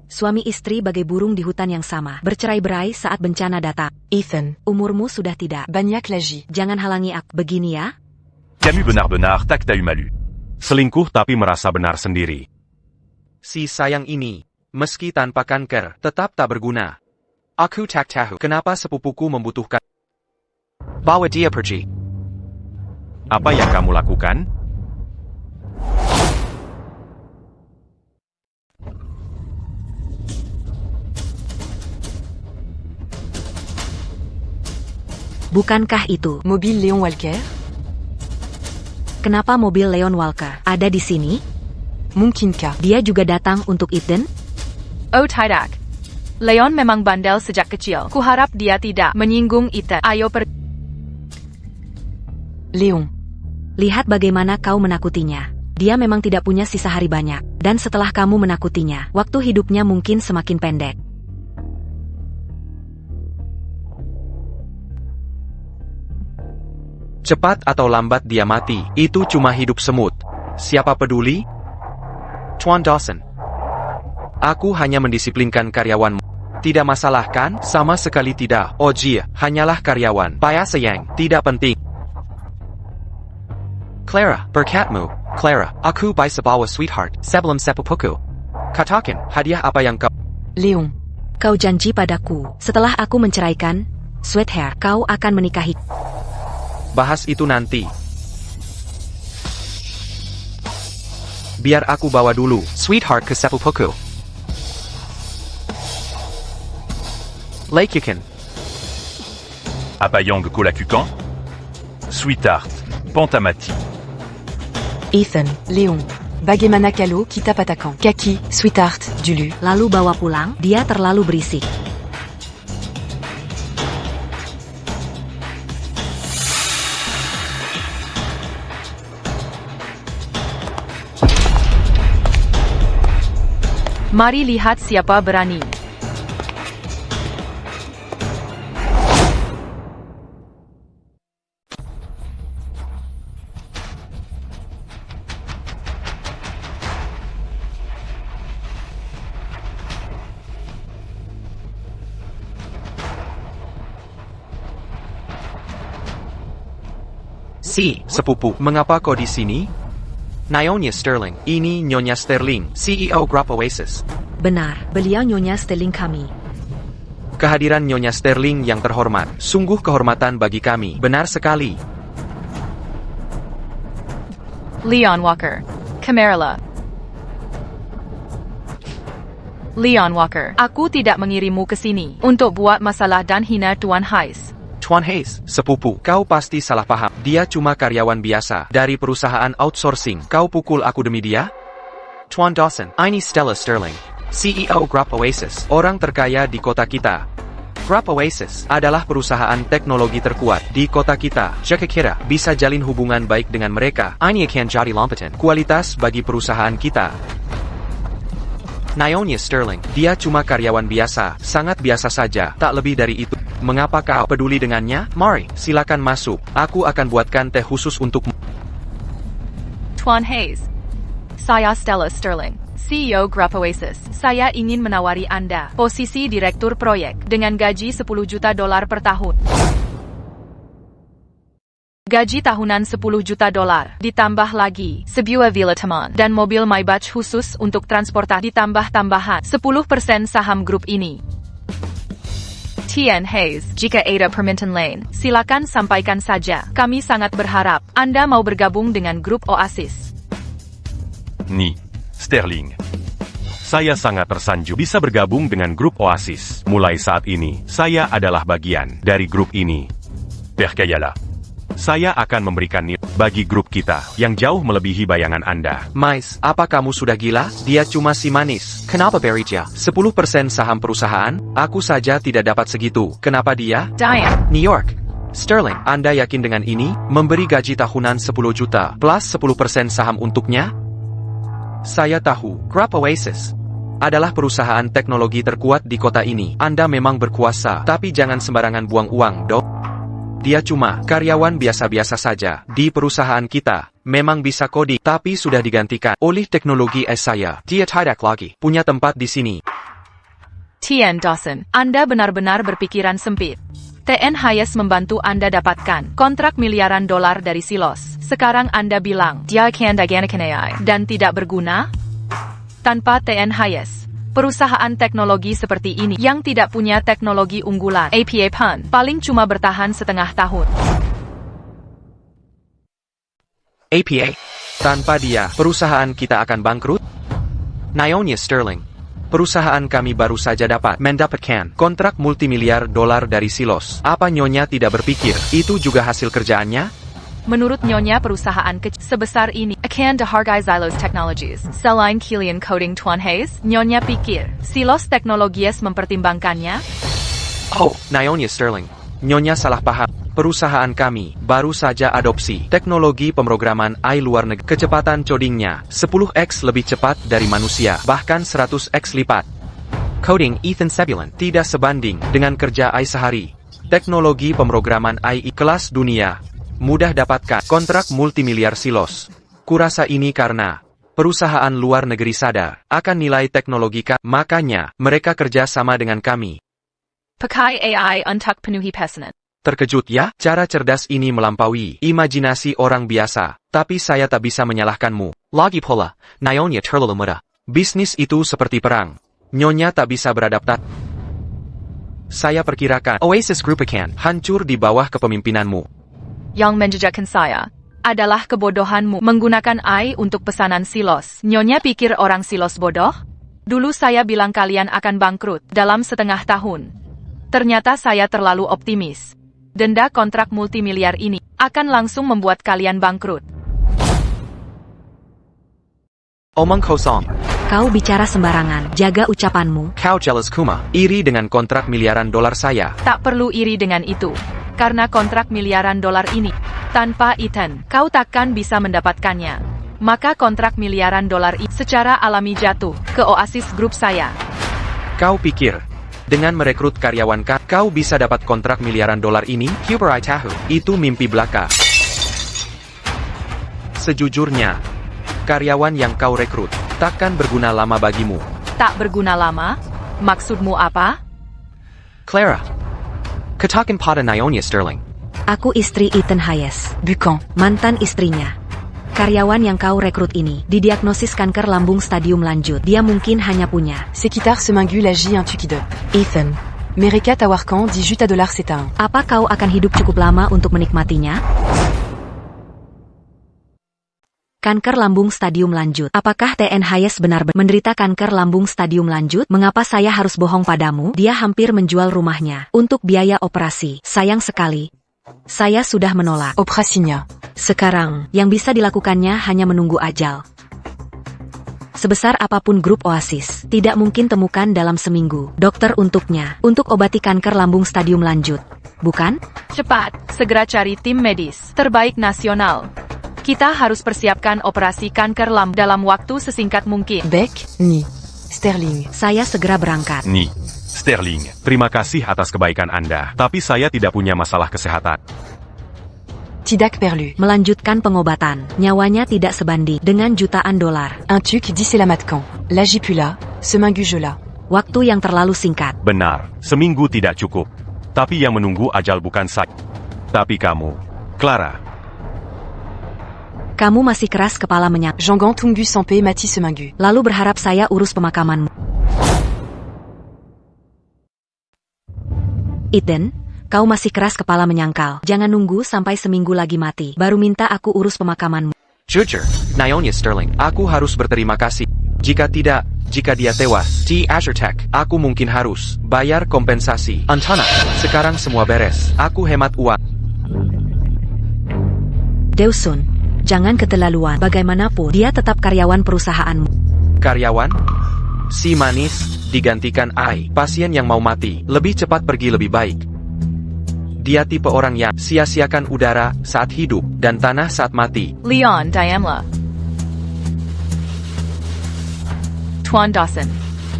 Suami istri bagai burung di hutan yang sama. Bercerai-berai saat bencana datang. Ethan. Umurmu sudah tidak Banyak lagi. Jangan halangi aku. Begini ya. Camus Benard, tac t'as eu malu. Selingkuh tapi merasa benar sendiri. Si sayang ini, meski tanpa kanker, tetap tak berguna. Aku tak tahu kenapa sepupuku membutuhkan. Bawa dia pergi. Apa yang kamu lakukan? Bukankah itu Mobil Léon Walker? kenapa mobil Leon Walker ada di sini? Mungkinkah? Dia juga datang untuk Ethan? Oh tidak. Leon memang bandel sejak kecil. Kuharap dia tidak menyinggung Ethan. Ayo pergi. Léon. Lihat bagaimana kau menakutinya. Dia memang tidak punya sisa hari banyak. Dan setelah kamu menakutinya, waktu hidupnya mungkin semakin pendek. Cepat atau lambat dia mati, itu cuma hidup semut. Siapa peduli? Tuan Dawson. Aku hanya mendisiplinkan karyawanmu. Tidak masalah kan? Sama sekali tidak. Oh jia, hanyalah karyawan. Paya sayang, tidak penting. Clara, berkatmu. Clara, aku by sebawa sweetheart, sebelum sepupuku. Katakan, hadiah apa yang kau... Léon. Kau janji padaku, setelah aku menceraikan, sweetheart, kau akan menikahi. Bahas itu nanti. Biar aku bawa dulu, sweetheart ke sepupuku. Laikikan. Apayang Kolakukan. Sweetheart, Pantamati. Ethan. Léon. Bagaimana kalau kita patakan? Kaki, sweetheart, dulu. Lalu bawa pulang, dia terlalu berisik. Mari lihat siapa berani. Si, sepupu, mengapa kau di sini? Nyonya Sterling, ini Nyonya Sterling, CEO Grup Oasis. Benar, beliau Nyonya Sterling kami. Kehadiran Nyonya Sterling yang terhormat, sungguh kehormatan bagi kami, benar sekali. Leon Walker. Camarilla. Leon Walker, aku tidak mengirimmu ke sini untuk buat masalah dan hina Tuan Hayes. Tuan Hayes, sepupu, kau pasti salah paham. Dia cuma karyawan biasa dari perusahaan outsourcing. Kau pukul aku demi dia? Tuan Dawson, ini Stella Sterling, CEO Grup Oasis, orang terkaya di kota kita. Grup Oasis adalah perusahaan teknologi terkuat di kota kita. Jika kira bisa jalin hubungan baik dengan mereka, ini akan jadi lompatan kualitas bagi perusahaan kita. Nyonya Sterling, dia cuma karyawan biasa, sangat biasa saja, tak lebih dari itu. Mengapa kau peduli dengannya? Mari, silakan masuk. Aku akan buatkan teh khusus untukmu. Tuan Hayes. Saya Stella Sterling, CEO Grup Oasis. Saya ingin menawari Anda posisi direktur proyek dengan gaji $10 juta per tahun. gaji tahunan 10 juta dolar, ditambah lagi sebuah villa teman dan mobil Maybach khusus untuk transportasi, ditambah tambahan 10% saham grup ini. Tian Hayes, jika ada permintaan lain, silakan sampaikan saja. Kami sangat berharap Anda mau bergabung dengan grup Oasis. Ni, Sterling. Saya sangat tersanjung bisa bergabung dengan grup Oasis. Mulai saat ini, saya adalah bagian dari grup ini. Percaya-la. Saya akan memberikan nilai bagi grup kita yang jauh melebihi bayangan Anda. Mais, apa kamu sudah gila? Dia cuma si manis. Kenapa Berija? 10% saham perusahaan? Aku saja tidak dapat segitu. Kenapa dia? Diane, New York. Sterling, Anda yakin dengan ini? Memberi gaji tahunan 10 juta plus 10% saham untuknya? Saya tahu, Grup Oasis adalah perusahaan teknologi terkuat di kota ini. Anda memang berkuasa, tapi jangan sembarangan buang uang, dok. Dia cuma karyawan biasa-biasa saja. Di perusahaan kita, memang bisa coding, tapi sudah digantikan oleh teknologi saya. Dia tidak lagi punya tempat di sini. Tian Dawson, Anda benar-benar berpikiran sempit. TN Hayes membantu Anda dapatkan kontrak miliaran dolar dari Silos. Sekarang Anda bilang, dia akan digantikan AI dan tidak berguna? Tanpa TN Hayes, perusahaan teknologi seperti ini yang tidak punya teknologi unggulan APA pun paling cuma bertahan setengah tahun. APA. Tanpa dia, perusahaan kita akan bangkrut? Naomi Sterling. Perusahaan kami baru saja mendapatkan kontrak multimiliar dolar dari Silos. Apa Nyonya tidak berpikir itu juga hasil kerjaannya? Menurut Nyonya perusahaan kecil sebesar ini akan dihargai Zylos Technologies. Selain Killian Coding Tuan Hayes, Nyonya pikir Silos Technologies mempertimbangkannya? Oh, Naomi Sterling. Nyonya salah paham. Perusahaan kami baru saja adopsi teknologi pemrograman AI luar negeri. Kecepatan codingnya 10x lebih cepat dari manusia, bahkan 100x lipat. Coding Ethan Sebulon tidak sebanding dengan kerja AI sehari. Teknologi pemrograman AI kelas dunia. Mudah dapatkan kontrak multimiliar Silos. Kurasa ini karena perusahaan luar negeri sadar akan nilai teknologi makanya mereka kerja sama dengan kami. Pakai AI untuk penuhi pesanan. Terkejut ya? Cara cerdas ini melampaui imajinasi orang biasa, tapi saya tak bisa menyalahkanmu. Lagi pula, Nyonya terlalu mudah. Bisnis itu seperti perang. Nyonya tak bisa beradaptasi. Saya perkirakan Oasis Group akan hancur di bawah kepemimpinanmu. Yang menjejakkan saya adalah kebodohanmu menggunakan AI untuk pesanan Silos. Nyonya pikir orang Silos bodoh? Dulu saya bilang kalian akan bangkrut dalam setengah tahun. Ternyata saya terlalu optimis. Denda kontrak multimiliar ini akan langsung membuat kalian bangkrut. Omong kosong. Kau bicara sembarangan, jaga ucapanmu. Kau jealous Kuma, iri dengan kontrak miliaran dolar saya. Tak perlu iri dengan itu. Karena kontrak miliaran dolar ini, tanpa Ethan, kau takkan bisa mendapatkannya. Maka kontrak miliaran dolar ini secara alami jatuh ke Oasis Group saya. Kau pikir, dengan merekrut karyawan kau bisa dapat kontrak miliaran dolar ini? Kuberai tahu, itu mimpi belaka. Sejujurnya, karyawan yang kau rekrut takkan berguna lama bagimu. Tak berguna lama? Maksudmu apa? Clara. Katakan pada Nyonya Sterling. Aku istri Ethan Hayes, Bucan. mantan istrinya. Karyawan yang kau rekrut ini didiagnosis kanker lambung stadium lanjut. Dia mungkin hanya punya Sekitar seminggu lagi un tukide. Ethan. Mereka tawarkan 10 juta dolar setahun. Apa kau akan hidup cukup lama untuk menikmatinya? Kanker lambung stadium lanjut. Apakah TN Hayes benar-benar menderita kanker lambung stadium lanjut? Mengapa saya harus bohong padamu? Dia hampir menjual rumahnya untuk biaya operasi. Sayang sekali. Saya sudah menolak. Operasinya. Sekarang, yang bisa dilakukannya hanya menunggu ajal. Sebesar apapun grup Oasis, tidak mungkin temukan dalam seminggu dokter untuknya, untuk obati kanker lambung stadium lanjut. Bukan? Cepat, segera cari tim medis terbaik nasional. Kita harus persiapkan operasi kanker lambung dalam waktu sesingkat mungkin. Beck, Ni. Sterling. Saya segera berangkat. Ni, Sterling, terima kasih atas kebaikan Anda, tapi saya tidak punya masalah kesehatan. Tidak perlu. Melanjutkan pengobatan, nyawanya tidak sebanding dengan jutaan dolar. Un tuc dit c'est la matcan. L'agis pula, seminggu jola. Waktu yang terlalu singkat. Benar, seminggu tidak cukup. Tapi yang menunggu ajal bukan saya. Tapi kamu, Clara. Kamu masih keras kepala Jangan tunggu sampai mati seminggu. lalu berharap saya urus pemakamanmu. Ethan, kau masih keras kepala menyangkal. Jangan nunggu sampai seminggu lagi mati, baru minta aku urus pemakamanmu. Jujur, Nyonya Sterling, aku harus berterima kasih. Jika tidak, jika dia tewas di Azure Tech, aku mungkin harus bayar kompensasi. Antana, sekarang semua beres. Aku hemat uang. Dawson, jangan keterlaluan. Bagaimanapun, dia tetap karyawan perusahaanmu. Karyawan? Si manis, digantikan Ai, pasien yang mau mati, lebih cepat pergi lebih baik. Dia tipe orang yang sia-siakan udara saat hidup dan tanah saat mati. Leon Diamla. Tuan Dawson.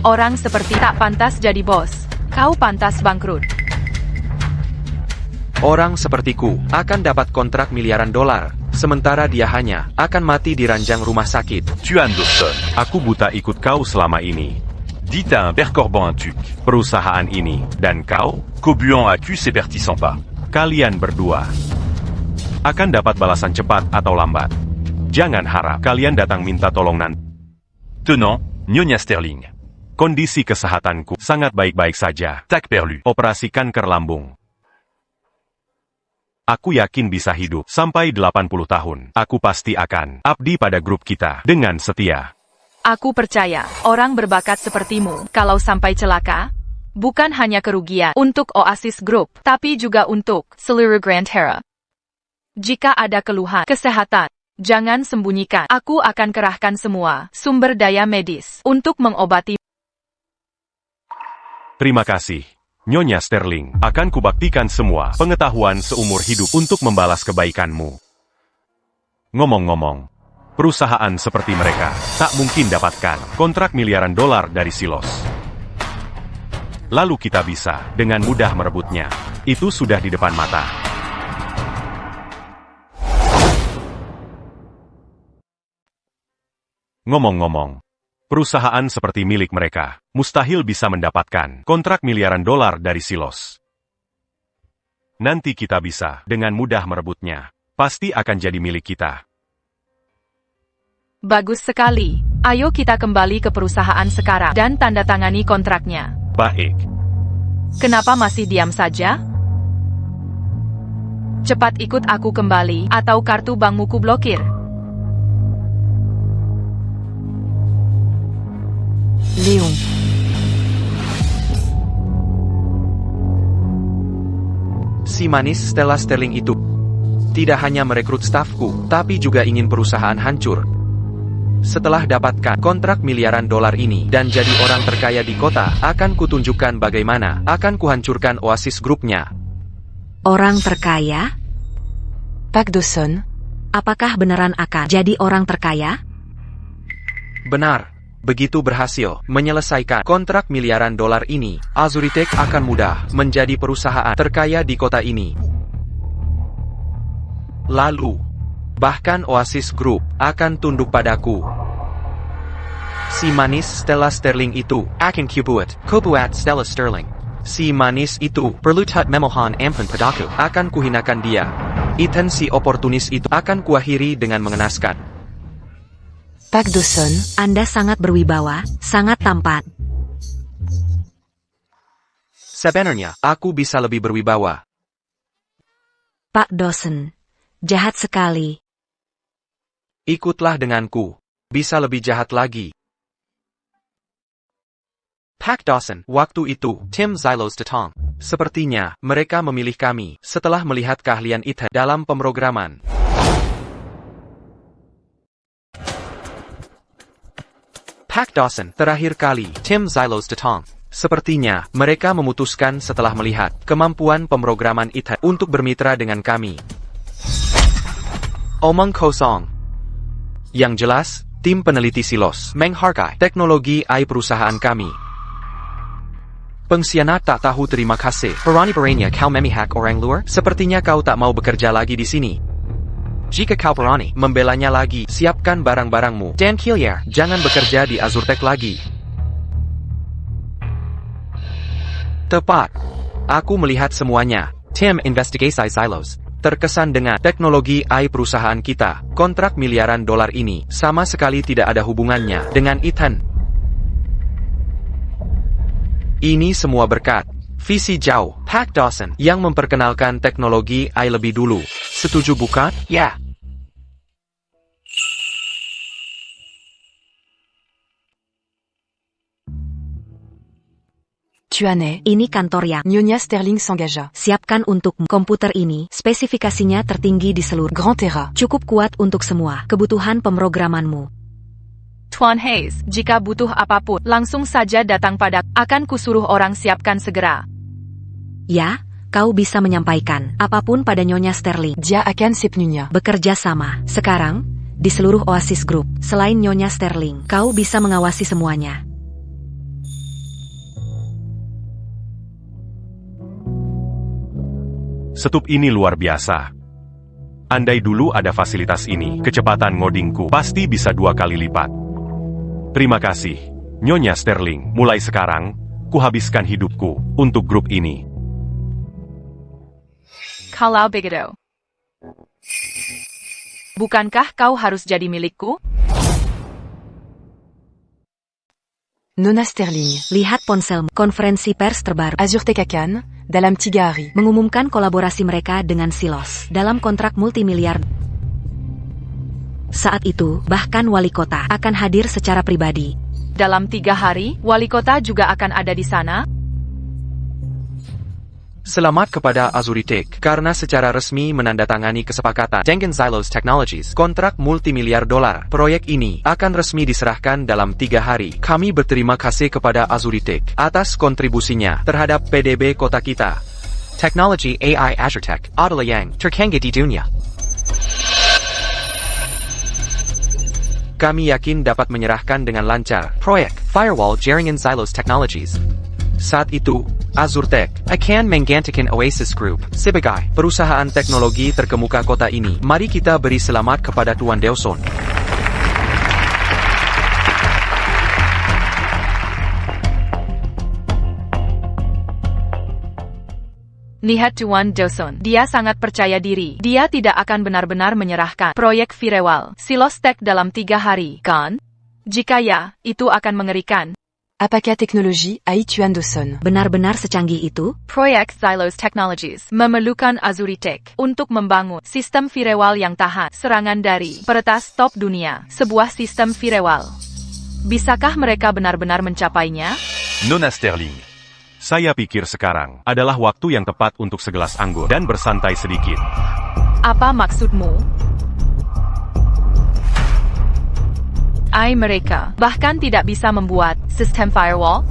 Orang seperti tak pantas jadi bos. Kau pantas bangkrut. Orang sepertiku akan dapat kontrak miliaran dolar, sementara dia hanya akan mati di ranjang rumah sakit. Tuan Dawson, Aku buta ikut kau selama ini. dites à un percorbant un tuc. Perusahaan ini, dan kau, Qu'Aubuant accuse ses partisans pas. kalian berdua akan dapat balasan cepat atau lambat. Jangan harap kalian datang minta tolong nanti. Tenant, Nyonya Sterling. Kondisi kesehatanku sangat baik-baik saja. Tac perlu. Operasi kanker lambung. Aku yakin bisa hidup sampai 80 tahun. Aku pasti akan abdi pada grup kita dengan setia. Aku percaya, orang berbakat sepertimu, kalau sampai celaka, bukan hanya kerugian untuk Oasis Group, tapi juga untuk seluruh Grand Hera. Jika ada keluhan kesehatan, jangan sembunyikan. Aku akan kerahkan semua sumber daya medis untuk mengobati. Terima kasih, Nyonya Sterling. Akan kubaktikan semua pengetahuan seumur hidup untuk membalas kebaikanmu. Ngomong-ngomong, perusahaan seperti mereka tak mungkin dapatkan kontrak miliaran dolar dari Silos. Lalu kita bisa dengan mudah merebutnya. Itu sudah di depan mata. Ngomong-ngomong, perusahaan seperti milik mereka mustahil bisa mendapatkan kontrak miliaran dolar dari Silos. Nanti kita bisa dengan mudah merebutnya. Pasti akan jadi milik kita. Bagus sekali. Ayo kita kembali ke perusahaan sekarang dan tanda tangani kontraknya. Baik. Kenapa masih diam saja? Cepat ikut aku kembali, atau kartu bankmu kublokir. Léon. Si manis Stella Sterling itu tidak hanya merekrut stafku, tapi juga ingin perusahaan hancur. Setelah dapatkan kontrak miliaran dolar ini dan jadi orang terkaya di kota, akan kutunjukkan bagaimana akan kuhancurkan Oasis Group-nya. Orang terkaya? Pak Dawson. Apakah beneran akan jadi orang terkaya? Benar. Begitu berhasil menyelesaikan kontrak miliaran dolar ini, Azuritek akan mudah menjadi perusahaan terkaya di kota ini. Lalu, bahkan Oasis Group akan tunduk padaku. Si manis Stella Sterling itu akan kubuat Stella Sterling. Si manis itu perlutat memohon ampun padaku. Akan kuhinakan dia. Ethan si oportunis itu akan kuakhiri dengan mengenaskan. Pak Dawson. Anda sangat berwibawa, sangat tampan. Sebenarnya, aku bisa lebih berwibawa. Pak Dawson, jahat sekali. Ikutlah denganku. Bisa lebih jahat lagi. Pak Dawson, waktu itu, Tim Zylos datang. Sepertinya, mereka memilih kami setelah melihat keahlian Ethan dalam pemrograman. Pak Dawson, terakhir kali, Tim Zylos datang. Sepertinya, mereka memutuskan setelah melihat kemampuan pemrograman Ethan untuk bermitra dengan kami. Omong kosong. Yang jelas, tim peneliti Silos menghargai teknologi AI perusahaan kami. Pengkhianat tak tahu terima kasih. Berani-beraninya kau memihak orang luar? Sepertinya kau tak mau bekerja lagi di sini. Jika kau berani membelanya lagi, siapkan barang-barangmu. Dan Killier, jangan bekerja di Azurtech lagi. Tepat. Aku melihat semuanya. Tim investigasi silos. terkesan dengan teknologi AI perusahaan kita. Kontrak miliaran dolar ini sama sekali tidak ada hubungannya dengan Ethan. Ini semua berkat visi jauh Pat Dawson yang memperkenalkan teknologi AI lebih dulu. Setuju bukan? Ya. Tuanais. Ini kantor yang Nyonya Sterling s'engagea. siapkan untukmu. Komputer ini, spesifikasinya tertinggi di seluruh. Grand Terra. Cukup kuat untuk semua kebutuhan pemrogramanmu. Tuan Hayes, jika butuh apapun, langsung saja datang pada. Akan kusuruh orang siapkan segera. Ya, kau bisa menyampaikan apapun pada Nyonya Sterling. Dia akan sepenuhnya Bekerja sama. Sekarang, di seluruh Oasis Group, selain Nyonya Sterling, kau bisa mengawasi semuanya. Setup ini luar biasa. Andai dulu ada fasilitas ini, kecepatan ngodingku pasti bisa 2 kali lipat. Terima kasih, Nyonya Sterling. Mulai sekarang, kuhabiskan hidupku untuk grup ini. Kalau begitu, bukankah kau harus jadi milikku? Nona Sterling. Lihat ponselmu. Konferensi pers terbaru. Azure Tekakan, dalam 3 hari. Mengumumkan kolaborasi mereka dengan Silos dalam kontrak multimiliar. Saat itu, bahkan wali kota akan hadir secara pribadi. Dalam 3 hari, wali kota juga akan ada di sana. Selamat kepada Azuritech, karena secara resmi menandatangani kesepakatan dengan Zylos Technologies, kontrak multimiliar dolar. Proyek ini akan resmi diserahkan dalam 3 hari. Kami berterima kasih kepada Azuritech atas kontribusinya terhadap PDB kota kita. Teknologi AI Azuretech adalah yang tercanggih di dunia. Kami yakin dapat menyerahkan dengan lancar proyek Firewall Jaringan Zylos Technologies. Saat itu, Azuretech akan menggantikan Oasis Group sebagai perusahaan teknologi terkemuka kota ini. Mari kita beri selamat kepada Tuan Dawson. Lihat Tuan Dawson, dia sangat percaya diri. Dia tidak akan benar-benar menyerahkan proyek Firewall Silos Tech dalam 3 hari, kan? Jika ya, itu akan mengerikan. Apakah teknologi AI Tuan Dawson? Benar-benar secanggih itu? Proyek Zylos Technologies memerlukan Azuritech untuk membangun sistem firewall yang tahan serangan dari peretas top dunia. Sebuah sistem firewall. Bisakah mereka benar-benar mencapainya? Nona Sterling. Saya pikir sekarang adalah waktu yang tepat untuk segelas anggur dan bersantai sedikit. Apa maksudmu? Mereka bahkan tidak bisa membuat sistem firewall?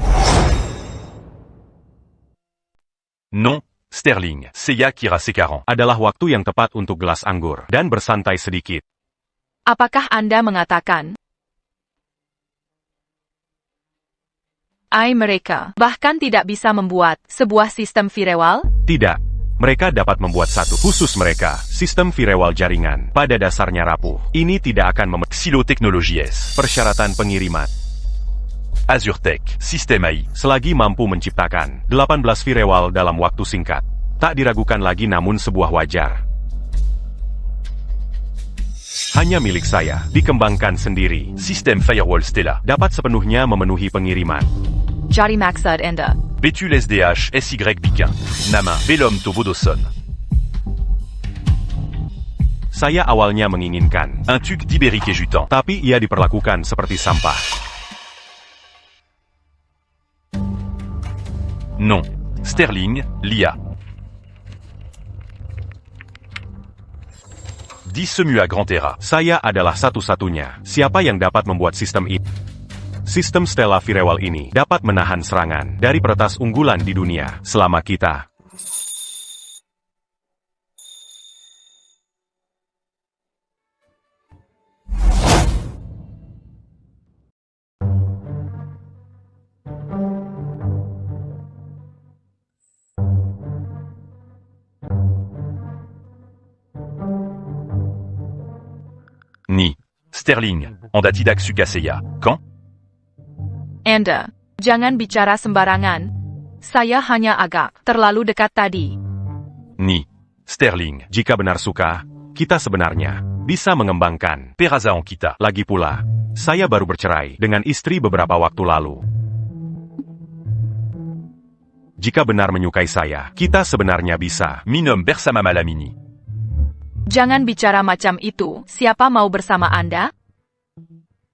Non, Sterling. Seiya Kira Sekaran. Adalah waktu yang tepat untuk gelas anggur dan bersantai sedikit. Apakah Anda mengatakan mereka bahkan tidak bisa membuat sebuah sistem firewall? Tidak. Mereka dapat membuat satu khusus mereka, sistem firewall jaringan. Pada dasarnya rapuh. Ini tidak akan Silo Technologies. persyaratan pengiriman. Azuretech. Système AI. Selagi mampu menciptakan 18 firewall dalam waktu singkat. Tak diragukan lagi namun sebuah wajar. Hanya milik saya, dikembangkan sendiri. Système Firewall Stella. Dapat sepenuhnya memenuhi pengiriman. Jadi maksud Anda? Betul SDH SY Bikin. Nama Belom Tobodoson. Saya awalnya menginginkan, Un tuc d'Ibérique et Jutan. tapi ia diperlakukan seperti sampah. Non. Sterling, l'IA. Dissemu à Grand Terra. Saya adalah satu-satunya. Siapa yang dapat membuat sistem ini? Sistem Stella Firewall ini dapat menahan serangan dari peretas unggulan di dunia selama kita. Ni. Sterling, Ondatidak Sukaseya. Quand? Anda, jangan bicara sembarangan. Saya hanya agak terlalu dekat tadi. Ni. Sterling, Jika benar suka, kita sebenarnya bisa mengembangkan. Peraza en kita. Lagi pula, saya baru bercerai dengan istri beberapa waktu lalu. Jika benar menyukai saya, kita sebenarnya bisa. Minom bersama malam ini. Jangan bicara macam itu. Siapa mau bersama Anda?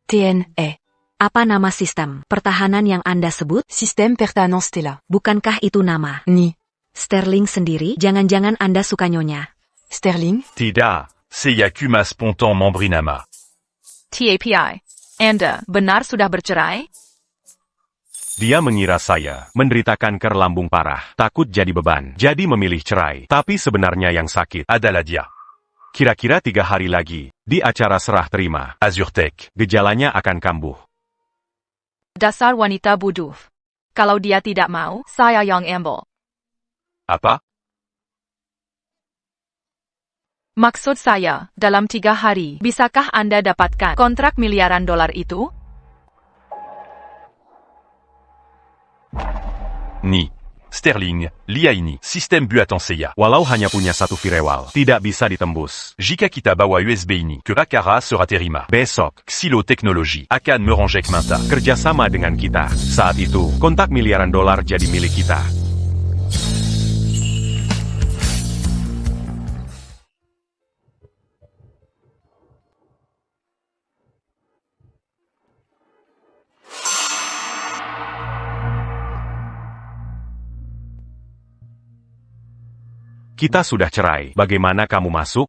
TNE. Apa nama sistem pertahanan yang Anda sebut? Système Pertahanan Stella. Bukankah itu nama Ni. Sterling sendiri? Jangan-jangan Anda suka nyonya. Sterling. Tidak. Seyakuma spontan membrinama. TAPI. Anda benar sudah bercerai? Dia mengira saya menderita kanker lambung parah, takut jadi beban, jadi memilih cerai. Tapi sebenarnya yang sakit Adalah dia. kira-kira 3 hari lagi, di acara serah terima, Azurtech. gejalanya akan kambuh. Dasar wanita bodoh. Kalau dia tidak mau, saya yang ambil. Apa? Maksud saya, dalam 3 hari, bisakah Anda dapatkan kontrak miliaran dolar itu? Ni. Sterling, lia ini, sistem buatan saya. Walau hanya punya 1 firewall, tidak bisa ditembus. Jika kita bawa USB ini, ke Rakara sera terima. Besok, Xilo Teknologi akan merangkak manta. kerjasama dengan kita. Saat itu, kontak miliaran dolar jadi milik kita. Kita sudah cerai. Bagaimana kamu masuk?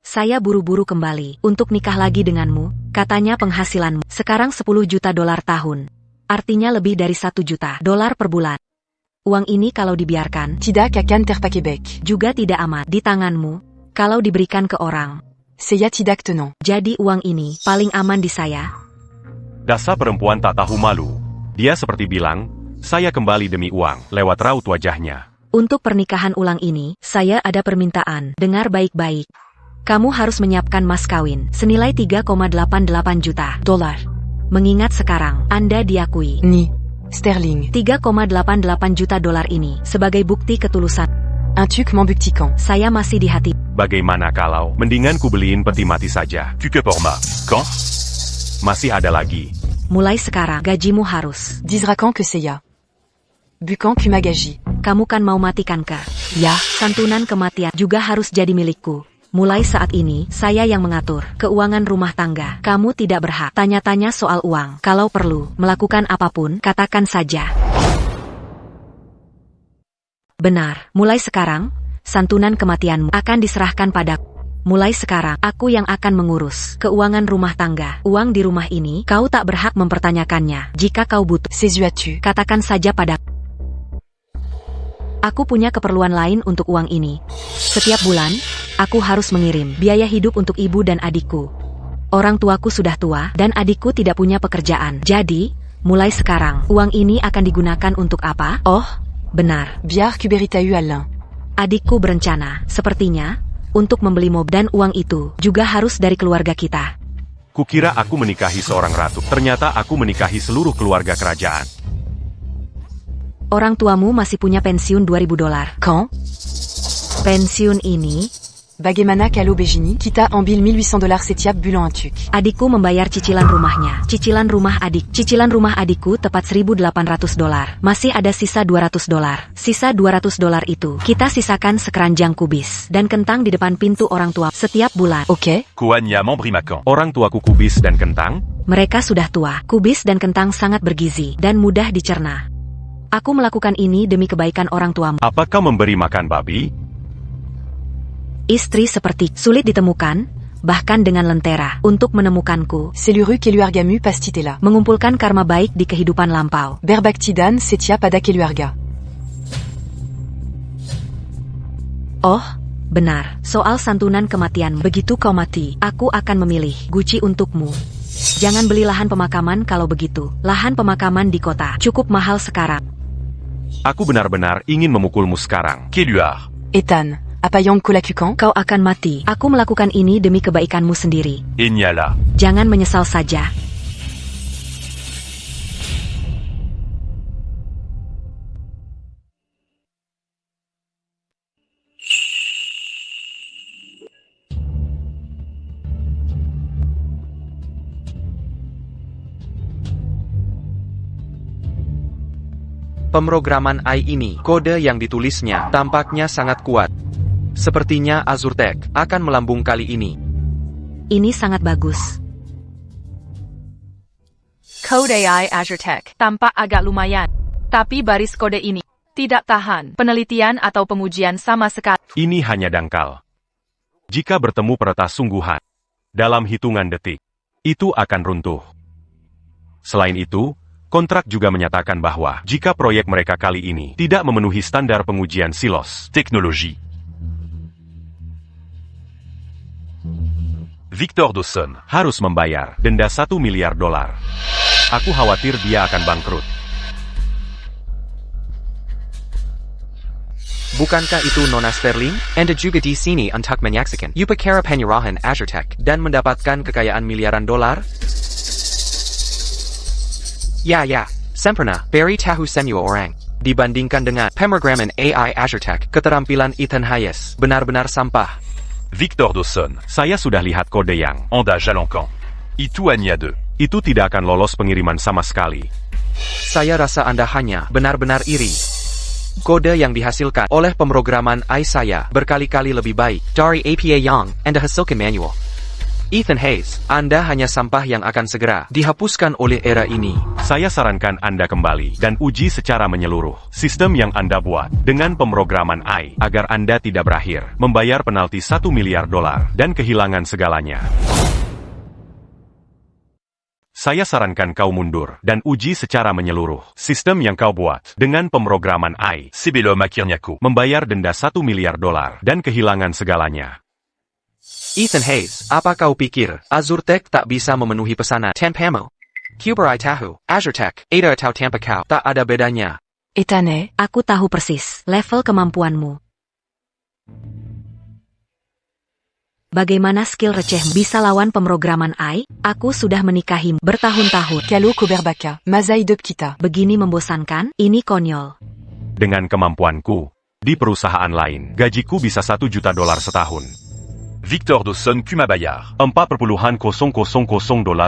Saya buru-buru kembali untuk nikah lagi denganmu. Katanya penghasilanmu sekarang 10 juta dolar tahun. Artinya lebih dari 1 juta dolar per bulan. Uang ini kalau dibiarkan Tidak akan terpakai baik. juga tidak aman di tanganmu. Kalau diberikan ke orang, Saya tidak tenang. jadi uang ini paling aman di saya. Dasar perempuan tak tahu malu. Dia seperti bilang, saya kembali demi uang, lewat raut wajahnya. Untuk pernikahan ulang ini, saya ada permintaan. Dengar baik-baik. Kamu harus menyiapkan mas kawin senilai 3,88 juta Dolar. Mengingat sekarang Anda diakui. Ni. Sterling. 3,88 juta dolar ini sebagai bukti ketulusan. Un truc m'embouctiquant. Saya masih di hati. Bagaimana kalau, mendingan ku beliin peti mati saja. Tu que porma. Quand? Masih ada lagi. Mulai sekarang gajimu harus. Disera quand que saya. Bukan que magaji. Kamu kan mau matikan ke? Ya. Santunan kematian juga harus jadi milikku. Mulai saat ini, saya yang mengatur keuangan rumah tangga. Kamu tidak berhak tanya-tanya soal uang. Kalau perlu, melakukan apapun, katakan saja. Benar, mulai sekarang, santunan kematianmu akan diserahkan padaku. Mulai sekarang, aku yang akan mengurus keuangan rumah tangga. Uang di rumah ini, kau tak berhak mempertanyakannya. Jika kau butuh, Ses yeux as-tu. katakan saja padaku. Aku punya keperluan lain untuk uang ini. Setiap bulan, aku harus mengirim biaya hidup untuk ibu dan adikku. Orang tuaku sudah tua, dan adikku tidak punya pekerjaan. Jadi, mulai sekarang, uang ini akan digunakan untuk apa? Oh, benar. Biar que Beritahu Alain. Adikku berencana, sepertinya, untuk membeli mobil dan uang itu juga harus dari keluarga kita. Kukira aku menikahi seorang ratu, ternyata aku menikahi seluruh keluarga kerajaan. Orang tuamu masih punya pensiun 2.000 dolar. Quand? Pensiun ini, Bagaimana kalau Begini kita ambil 1800 dolar setiap bulan un truc. adikku membayar cicilan rumahnya. Cicilan rumah adikku tepat 1.800 dolar. Masih ada sisa 200 dolar. Sisa 200 dolar itu, kita sisakan sekeranjang kubis dan kentang di depan pintu orang tua setiap bulan. Ok. Koanya membrimakan. Orang tuaku kubis dan kentang, Mereka sudah tua. Kubis dan kentang sangat bergizi dan mudah dicerna. Aku melakukan ini demi kebaikan orang tuamu. apakah memberi makan babi? Istri seperti sulit ditemukan, bahkan dengan lentera, untuk menemukanku. C'est l'uru keluargamu pastitela. Mengumpulkan karma baik di kehidupan lampau. Berbaktidan setia pada keluarga. Oh, benar. Soal santunan kematian, begitu kau mati, aku akan memilih Gucci untukmu. Jangan beli lahan pemakaman kalau begitu. Lahan pemakaman di kota cukup mahal sekarang. Aku benar-benar ingin memukulmu sekarang. Keluar. Ethan. Apa yang kulakukan? Kau akan mati. Aku melakukan ini demi kebaikanmu sendiri. Enyala. Jangan menyesal saja. Pemrograman AI ini, kode yang ditulisnya, tampaknya sangat kuat. Sepertinya Azurtech akan melambung kali ini. Ini sangat bagus. Kode AI Azure Tech tampak agak lumayan. Tapi baris kode ini tidak tahan penelitian atau pengujian sama sekali. Ini hanya dangkal. Jika bertemu peretas sungguhan, dalam hitungan detik, itu akan runtuh. Selain itu, kontrak juga menyatakan bahwa jika proyek mereka kali ini tidak memenuhi standar pengujian silos Technologie. Victor Dawson. harus membayar denda $1 miliar. Aku khawatir dia akan bangkrut. Bukankah itu Nona Sterling? Anda juga di sini untuk menyaksikan upacara penyerahan Azurtech dan mendapatkan kekayaan miliaran dolar? Ya, sempurna, beri tahu semua orang. Dibandingkan dengan pemrograman AI Azurtech, keterampilan Ethan Hayes benar-benar sampah. Victor Dawson. Saya sudah lihat kode yang Anda Jalancan. Itu hanya 2. itu tidak akan lolos pengiriman sama sekali. Saya rasa Anda hanya benar-benar iri. Kode yang dihasilkan oleh pemrograman AI saya berkali-kali lebih baik dari APA yang Anda hasilkan manual. Ethan Hayes, Anda hanya sampah yang akan segera dihapuskan oleh era ini. Saya sarankan Anda kembali dan uji secara menyeluruh sistem yang Anda buat dengan pemrograman AI agar Anda tidak berakhir membayar penalti $1 miliar dan kehilangan segalanya. Saya sarankan kau mundur dan uji secara menyeluruh sistem yang kau buat dengan pemrograman AI. Sebelum akhirnya ku Membayar denda $1 miliar dan kehilangan segalanya. Ethan Hayes, apa kau pikir Azurtech tak bisa memenuhi pesanan tanpamu? Kuberai tahu, Azurtech, ada atau tanpa kau, tak ada bedanya. Etane, Aku tahu persis level kemampuanmu. Bagaimana skill recehmu bisa lawan pemrograman AI? Aku sudah menikahimu bertahun-tahun. Kalo Koberbaka, Mazai de Pkita. Begini membosankan? Ini konyol. Dengan kemampuanku, di perusahaan lain, gajiku bisa $1 juta setahun. Victor Dawson Kumabayar. $4,000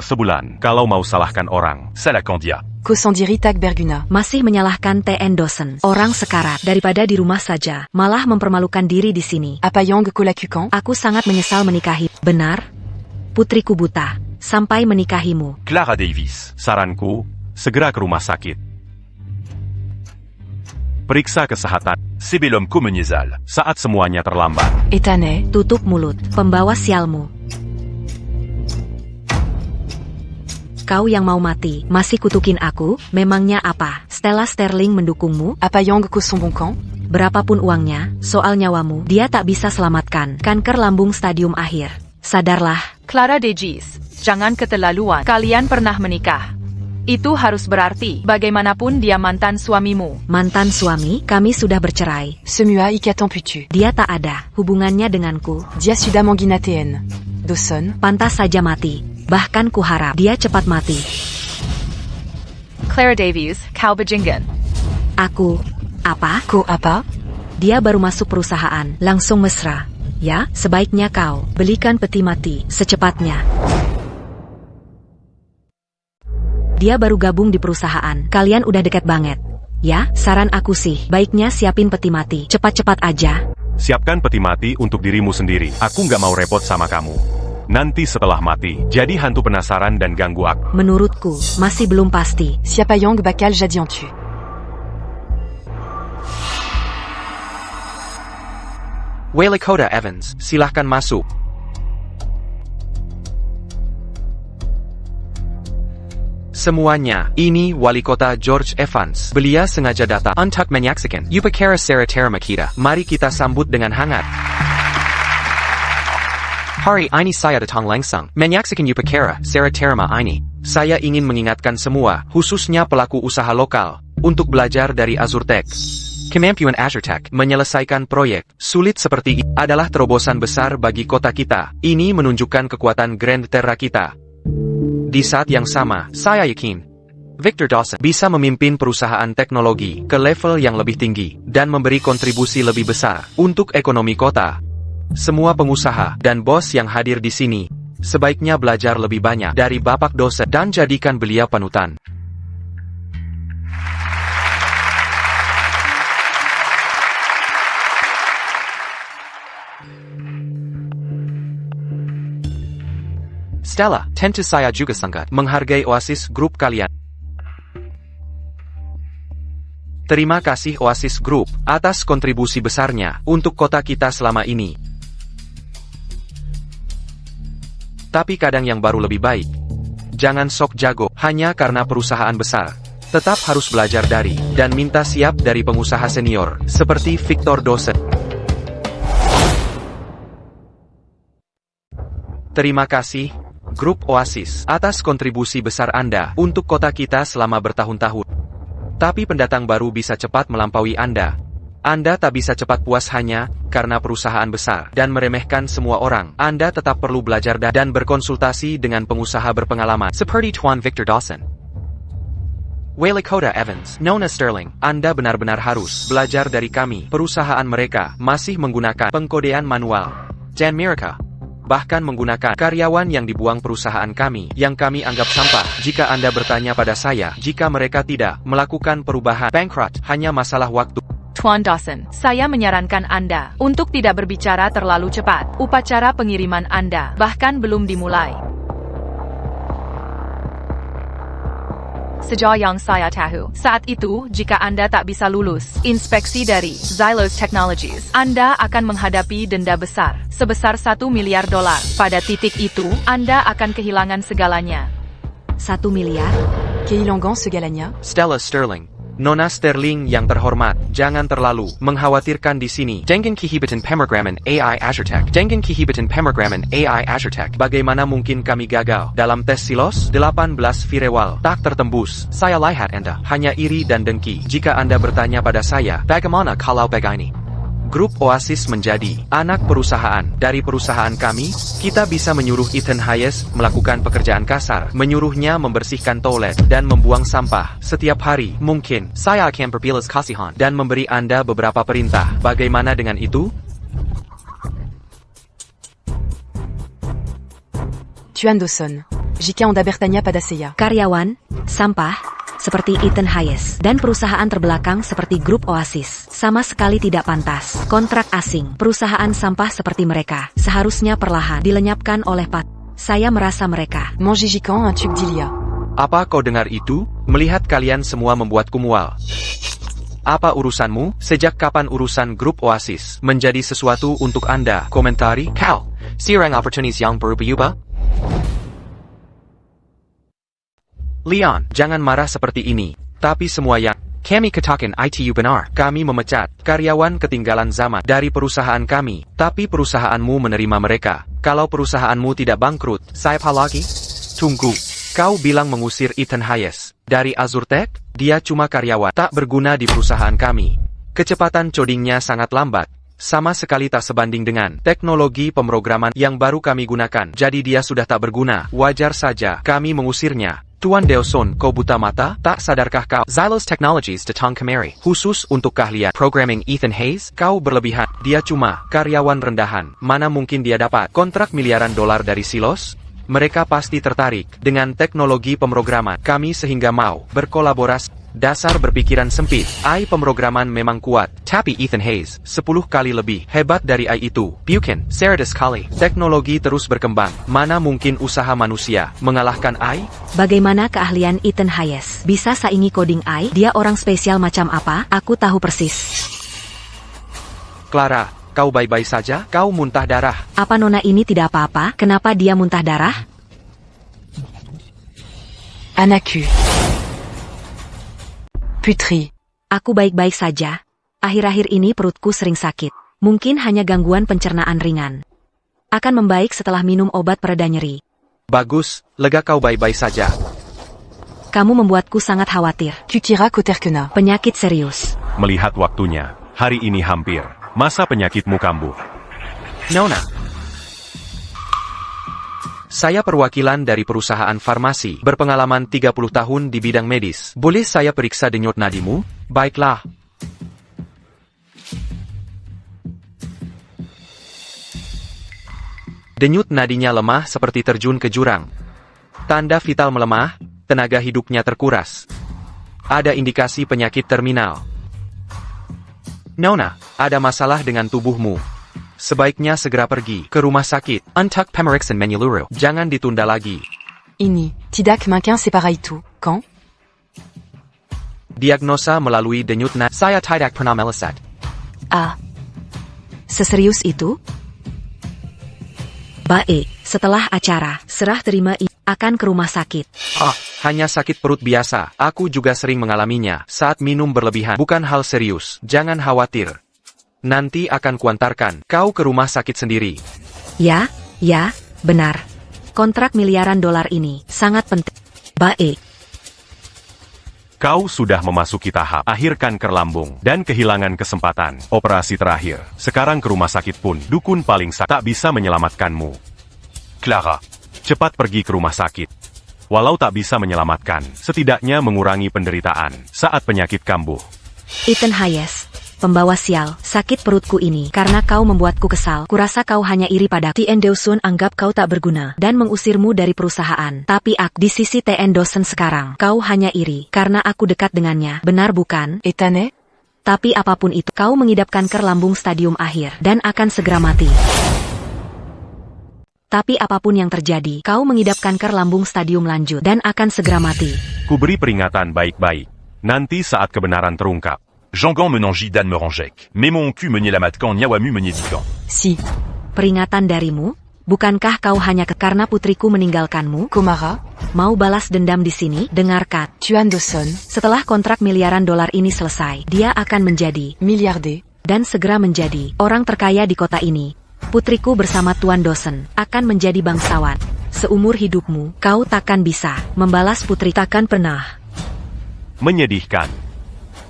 sebulan. Kalau mau salahkan orang, Salacandia. Kosandiri Tak Berguna. Masih menyalahkan TN Dawson. Orang sekarat. Daripada di rumah saja, malah mempermalukan diri di sini. Apayang Kolakukan. Aku sangat menyesal menikahi. Benar? Putriku buta. Sampai menikahimu. Clara Davis. saranku, segera ke rumah sakit. Periksa kesehatan Sebelum ku menyesal. saat semuanya terlambat. Etane, Tutup mulut. Pembawa sialmu. Kau yang mau mati, masih kutukin aku? Memangnya apa? Stella Sterling mendukungmu? Apayang Kosombonkan. Berapapun uangnya, soal nyawamu, dia tak bisa selamatkan. Kanker lambung stadium akhir. Sadarlah. Clara Degis, jangan keterlaluan. Kalian pernah menikah. Itu harus berarti, bagaimanapun dia mantan suamimu. Mantan suami, kami sudah bercerai. Semua Ikatan Putu. Dia tak ada hubungannya denganku. Dia sudah Mangina TN. Dawson. Pantas saja mati. Bahkan kuharap dia cepat mati. Clara Davies, kau bajingan. Aku. Apa? Ko apa? Dia baru masuk perusahaan, langsung mesra. Ya, sebaiknya kau belikan peti mati secepatnya. Dia baru gabung di perusahaan, kalian udah dekat banget. Ya, saran aku sih, baiknya siapin peti mati, cepat-cepat aja. Siapkan peti mati untuk dirimu sendiri. Aku nggak mau repot sama kamu. Nanti setelah mati, jadi hantu penasaran dan ganggu aku. Menurutku, masih belum pasti. Siapayang Bakal Jadiantu. Wale Koda Evans, silahkan masuk. Semuanya, ini Wali Kota George Evans. Beliau sengaja datang untuk menyaksikan upacara Seratera kita. Mari kita sambut dengan hangat. Hari ini saya datang langsung menyaksikan upacara Seratera ini. Saya ingin mengingatkan semua, khususnya pelaku usaha lokal, untuk belajar dari Azurtech. Kemampuan Azurtech menyelesaikan proyek sulit seperti ini adalah terobosan besar bagi kota kita. Ini menunjukkan kekuatan Grand Terra kita. Di saat yang sama, saya yakin Victor Dawson bisa memimpin perusahaan teknologi ke level yang lebih tinggi dan memberi kontribusi lebih besar untuk ekonomi kota. Semua pengusaha dan bos yang hadir di sini sebaiknya belajar lebih banyak dari Bapak Dawson dan jadikan beliau panutan. Stella, tentu saya juga sangat menghargai Oasis Group kalian. Terima kasih Oasis Group atas kontribusi besarnya untuk kota kita selama ini. Tapi kadang yang baru lebih baik. Jangan sok jago hanya karena perusahaan besar. Tetap harus belajar dari dan minta siap dari pengusaha senior seperti Victor Dawson. Terima kasih, Grup Oasis, atas kontribusi besar Anda untuk kota kita selama bertahun-tahun. Tapi pendatang baru bisa cepat melampaui Anda. Anda tak bisa cepat puas hanya karena perusahaan besar dan meremehkan semua orang. Anda tetap perlu belajar dan berkonsultasi dengan pengusaha berpengalaman seperti Tuan Victor Dawson. Lakota Evans, Nona Sterling, Anda benar-benar harus belajar dari kami. Perusahaan mereka masih menggunakan pengkodean manual. Jan Mirica bahkan menggunakan karyawan yang dibuang perusahaan kami, yang kami anggap sampah. Jika Anda bertanya pada saya, jika mereka tidak melakukan perubahan, bankrupt, hanya masalah waktu. Tuan Dawson, saya menyarankan Anda untuk tidak berbicara terlalu cepat. Upacara pengiriman Anda bahkan belum dimulai. Sejauh yang saya tahu, saat itu, jika Anda tak bisa lulus inspeksi dari Xylos Technologies, Anda akan menghadapi denda besar, sebesar $1 miliar. Pada titik itu, Anda akan kehilangan segalanya. 1 miliar? Kehilangan segalanya? Stella Sterling, Nona Sterling yang terhormat, jangan terlalu mengkhawatirkan di sini. Dengan kehebatan pemrograman AI Azure Tech. Dengan kehebatan pemrograman AI Azure Tech. Bagaimana mungkin kami gagal dalam tes silos? 18 firewall tak tertembus. Saya lihat Anda hanya iri dan dengki. Jika Anda bertanya pada saya, bagaimana kalau begini? Grup Oasis menjadi anak perusahaan dari perusahaan kami. Kita bisa menyuruh Ethan Hayes melakukan pekerjaan kasar, menyuruhnya membersihkan toilet dan membuang sampah setiap hari. Mungkin saya akan berbelas kasihan dan memberi Anda beberapa perintah. Bagaimana dengan itu? Tuan Dawson, jika Anda bertanya pada saya, Karyawan, sampah, seperti Ethan Hayes, dan perusahaan terbelakang seperti Grup Oasis, sama sekali tidak pantas. Kontrak asing, perusahaan sampah seperti mereka, seharusnya perlahan dilenyapkan oleh Pat. Saya merasa mereka menjijikan un truc d'Ilia. Apa kau dengar itu? Melihat kalian semua membuatku mual. Apa urusanmu? Sejak kapan urusan Grup Oasis menjadi sesuatu untuk Anda? Komentari, Kau, sirang opportunities yang berubah-ubah? Leon, jangan marah seperti ini. Tapi semua yang kami katakan itu benar. Kami memecat karyawan ketinggalan zaman dari perusahaan kami. Tapi perusahaanmu menerima mereka. Kalau perusahaanmu tidak bangkrut, siapa lagi? Tunggu. Kau bilang mengusir Ethan Hayes dari Azure Tech? Dia cuma karyawan tak berguna di perusahaan kami. Kecepatan codingnya sangat lambat. Sama sekali tak sebanding dengan teknologi pemrograman yang baru kami gunakan. Jadi dia sudah tak berguna. Wajar saja kami mengusirnya. Tuan Dawson, kau buta mata? Tak sadarkah kau? Xylos Technologies datang kemari khusus untuk keahlian programming Ethan Hayes? Kau berlebihan. Dia cuma karyawan rendahan. Mana mungkin dia dapat kontrak miliaran dolar dari silos? Mereka pasti tertarik dengan teknologi pemrograman kami sehingga mau berkolaborasi. Dasar berpikiran sempit. AI pemrograman memang kuat, tapi Ethan Hayes 10 kali lebih hebat dari AI itu. Bukan, Cerdas kali. Teknologi terus berkembang. Mana mungkin usaha manusia mengalahkan AI? Bagaimana keahlian Ethan Hayes? Bisa saingi coding AI? Dia orang spesial macam apa? Aku tahu persis. Clara, kau baik-baik saja? Kau muntah darah. Apa nona ini tidak apa-apa? Kenapa dia muntah darah? Anaku. Putri. Aku baik-baik saja. Akhir-akhir ini perutku sering sakit. Mungkin hanya gangguan pencernaan ringan. Akan membaik setelah minum obat pereda nyeri. Bagus, lega kau baik-baik saja. Kamu membuatku sangat khawatir. Tu kira kau terkena Penyakit serius. Melihat waktunya, hari ini hampir. Masa penyakitmu kambuh. Nona. Saya perwakilan dari perusahaan farmasi, berpengalaman 30 tahun di bidang medis. Boleh saya periksa denyut nadimu? Baiklah. Denyut nadinya lemah seperti terjun ke jurang. Tanda vital melemah, tenaga hidupnya terkuras. Ada indikasi penyakit terminal. Nona, ada masalah dengan tubuhmu. sebaiknya segera pergi ke rumah sakit. Untuk pemeriksaan menyeluruh, jangan ditunda lagi. Ini, tidak mungkin separaitu, kan? Diagnosa melalui denyut nadi. Saya tidak pernah melesat. Ah, Seserius itu? Baik, setelah acara, serah terima akan ke rumah sakit. Hanya sakit perut biasa. Aku juga sering mengalaminya saat minum berlebihan. Bukan hal serius. Jangan khawatir. Nanti akan kuantarkan kau ke rumah sakit sendiri. Ya, benar. Kontrak miliaran dolar ini sangat penting. Baik. Kau sudah memasuki tahap akhir kanker lambung dan kehilangan kesempatan. Operasi terakhir. Sekarang ke rumah sakit pun dukun paling tak bisa menyelamatkanmu. Clara, Cepat pergi ke rumah sakit. Walau tak bisa menyelamatkan, setidaknya mengurangi penderitaan saat penyakit kambuh. Ethan Hayes, pembawa sial, sakit perutku ini karena kau membuatku kesal. Kurasa kau hanya iri pada Tien Dawson anggap kau tak berguna dan mengusirmu dari perusahaan. Tapi di sisi Tien Dawson sekarang, kau hanya iri karena aku dekat dengannya. Benar bukan? Ethan? Tapi apapun itu, kau mengidap kanker lambung stadium akhir dan akan segera mati. Tapi apapun yang terjadi, kau mengidap kanker lambung stadium lanjut dan akan segera mati. Kuberi peringatan baik-baik. Nanti saat kebenaran terungkap. Jangan menangi dan meranjek. Mais mon cul menyelamatkan nyawamu menyedihkan. Si. Peringatan darimu? Bukankah kau hanya karena putriku meninggalkanmu? Komara, Mau balas dendam di sini? Dengarkan. Tuan Dawson, Setelah kontrak miliaran dolar ini selesai, dia akan menjadi milliardaire. dan segera menjadi orang terkaya di kota ini. Putriku bersama Tuan Dawson akan menjadi bangsawan. Seumur hidupmu, kau takkan bisa membalas putri, takkan pernah. Menyedihkan.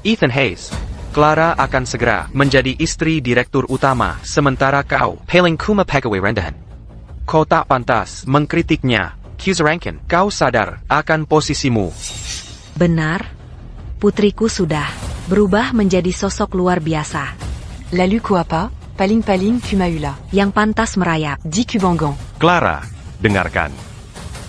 Ethan Hayes. Clara akan segera menjadi istri direktur utama, sementara kau paling kuma pegawai rendahan. Kau tak pantas mengkritiknya. Rankin, kau sadar akan posisimu. Benar, putriku sudah berubah menjadi sosok luar biasa, Lalu kuapa, paling kumaula. yang pantas merayap. Di kubangan. Clara, dengarkan.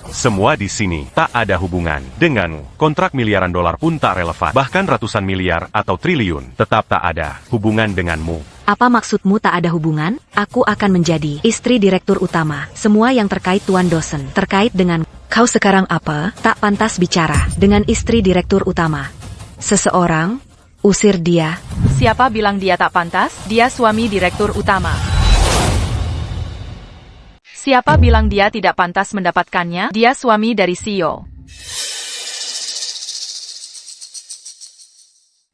Semua di sini tak ada hubungan denganmu. Kontrak miliaran dolar pun tak relevan. Bahkan ratusan miliar atau triliun tetap tak ada hubungan denganmu. Apa maksudmu tak ada hubungan? Aku akan menjadi istri direktur utama. Semua yang terkait Tuan Dawson terkait dengan kau sekarang apa? Tak pantas bicara dengan istri direktur utama. Seseorang usir dia. Siapa bilang dia tak pantas? Dia suami direktur utama. Siapa bilang dia tidak pantas mendapatkannya? Dia suami dari CEO.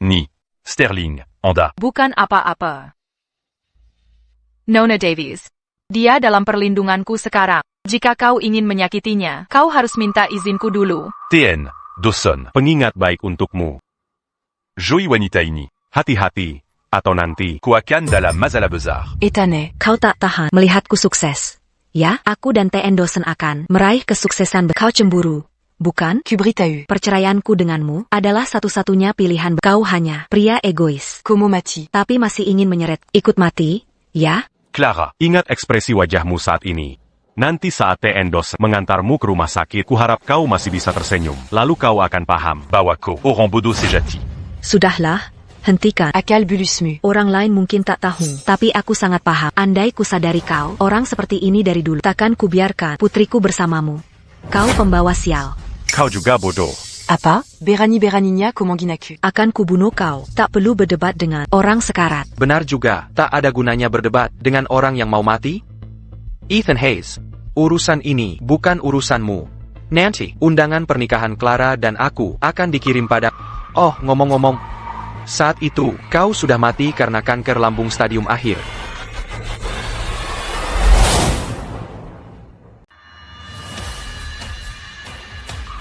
Ni. Sterling. Anda. Bukan apa-apa. Nona Davies. Dia dalam perlindunganku sekarang. Jika kau ingin menyakitinya, kau harus minta izinku dulu. Tien. Dawson. Pengingat baik untukmu. Joey wanita ini. Hati-hati, atau nanti Kuakan dalam masalah besar. Ethan, Kau tak tahan melihatku sukses. Ya, aku dan Tien Dawson akan meraih kesuksesan. Kau cemburu, bukan? Kubritau. Perceraianku denganmu adalah satu-satunya pilihan. Kau hanya pria egois, Como mati. tapi masih ingin menyeret. Ikut mati, ya? Clara. ingat ekspresi wajahmu saat ini. Nanti saat Tien Dawson mengantarmu ke rumah sakit, kuharap kau masih bisa tersenyum. Lalu kau akan paham. Bawako. Orang bodoh sejati. Sudahlah, hentikan. Akal bulusmu. Orang lain mungkin tak tahu, tapi aku sangat paham. Andai ku sadari kau, orang seperti ini dari dulu, takkan ku biarkan putriku bersamamu. Kau pembawa sial. Kau juga bodoh. Apa? Beraninya komanginaku. Akan kubunuh kau. Tak perlu berdebat dengan orang sekarat. Benar juga, tak ada gunanya berdebat dengan orang yang mau mati. Ethan Hayes. Urusan ini bukan urusanmu. Nanti, undangan pernikahan Clara dan aku akan dikirim pada... Oh, ngomong-ngomong. Saat itu, kau sudah mati karena kanker lambung stadium akhir.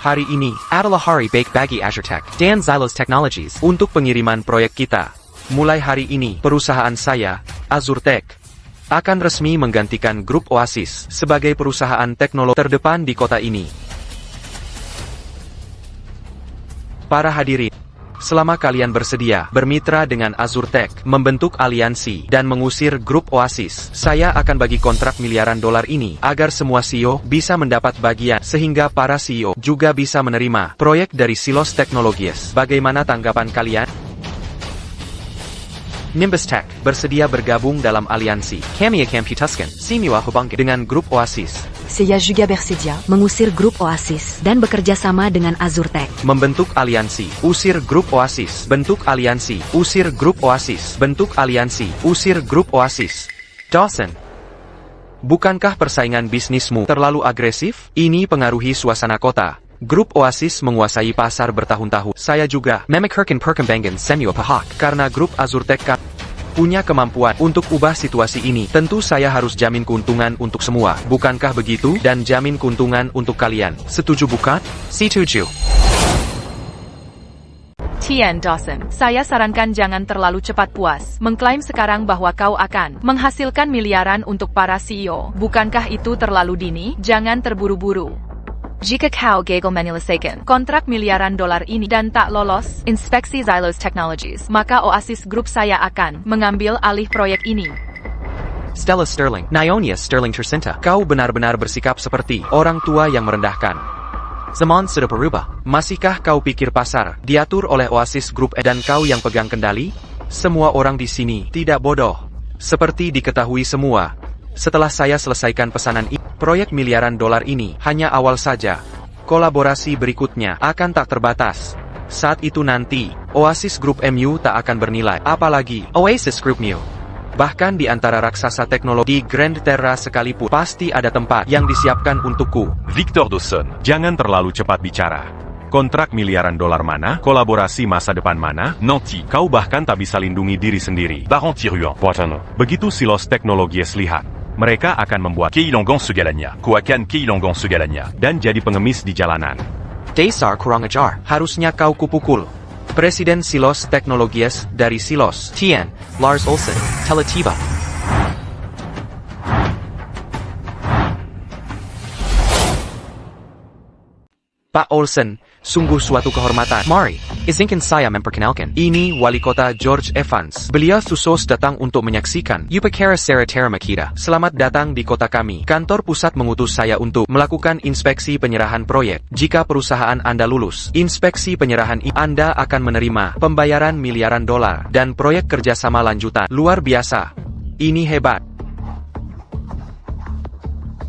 Hari ini adalah hari baik bagi Azure Tech dan Zylos Technologies untuk pengiriman proyek kita. Mulai hari ini, perusahaan saya, Azure Tech, akan resmi menggantikan grup Oasis sebagai perusahaan teknologi terdepan di kota ini. Para hadirin, selama kalian bersedia bermitra dengan Azure Tech, membentuk aliansi, dan mengusir grup Oasis, saya akan bagi kontrak miliaran dolar ini agar semua CEO bisa mendapat bagian, sehingga para CEO juga bisa menerima proyek dari Zylos Technologies. Bagaimana tanggapan kalian? Nimbus Tech bersedia bergabung dalam aliansi Camia Computuscan Simiwa Hubangkit dengan grup Oasis. Seiya juga bersedia Mengusir grup Oasis dan bekerja sama dengan Azurtech. Membentuk aliansi, usir grup Oasis. Bentuk aliansi, usir grup Oasis. Bentuk aliansi, usir grup Oasis. Dawson, bukankah persaingan bisnismu terlalu agresif? Ini pengaruhi suasana kota. Grup Oasis menguasai pasar bertahun-tahun. Saya juga memikirkan perkembangan Semiwa Pahak karena grup Azurtech punya kemampuan untuk ubah situasi ini. Tentu saya harus jamin keuntungan untuk semua. Bukankah begitu? Dan jamin keuntungan untuk kalian. Setuju bukan? Setuju. Tian Dawson, saya sarankan jangan terlalu cepat puas. Mengklaim sekarang bahwa kau akan menghasilkan miliaran untuk para CEO. Bukankah itu terlalu dini? Jangan terburu-buru. Jika kau gagal menyelesaikan kontrak miliaran dolar ini dan tak lolos inspeksi Zylos Technologies, maka Oasis Group saya akan mengambil alih proyek ini. Stella Sterling, Nionia Sterling tercinta, kau benar-benar bersikap seperti orang tua yang merendahkan. Zaman sudah berubah. Masihkah kau pikir pasar diatur oleh Oasis Group dan kau yang pegang kendali? Semua orang di sini tidak bodoh. Seperti diketahui semua. Setelah saya selesaikan pesanan ini, proyek miliaran dolar ini hanya awal saja. Kolaborasi berikutnya akan tak terbatas. Saat itu nanti, Oasis Group MU tak akan bernilai. Apalagi Oasis Group MU. Bahkan di antara raksasa teknologi Grand Terra sekalipun, pasti ada tempat yang disiapkan untukku. Victor Dawson, Jangan terlalu cepat bicara. Kontrak miliaran dolar mana? Kolaborasi masa depan mana? Nanti, Kau bahkan tak bisa lindungi diri sendiri. Baron Tiruan, Begitu Silos Teknologies lihat, mereka akan membuat Keilongan segalanya, Kuakan Keilongan segalanya. dan jadi pengemis di jalanan. Dasar kurang ajar, harusnya kau kupukul. Presiden Silos Teknologies dari Silos, Tian, Lars Olsen, telah tiba. Pak Olsen, sungguh suatu kehormatan. Mari, izinkan saya memperkenalkan. Ini Wali Kota George Evans. Beliau khusus datang untuk menyaksikan Upacara Seratera Makita. Selamat datang di kota kami. Kantor pusat mengutus saya untuk melakukan inspeksi penyerahan proyek. Jika perusahaan Anda lulus, inspeksi penyerahan Anda akan menerima pembayaran miliaran dolar dan proyek kerjasama lanjutan. Luar biasa. Ini hebat.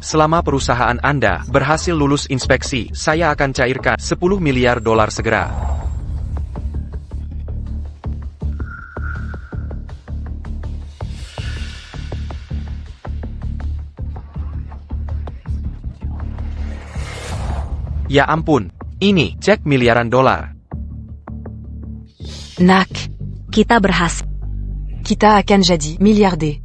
Selama perusahaan Anda berhasil lulus inspeksi, saya akan cairkan 10 miliar dolar segera. Ya ampun, ini cek miliaran dolar. Nak, Kita berhasil. kita akan jadi miliarder.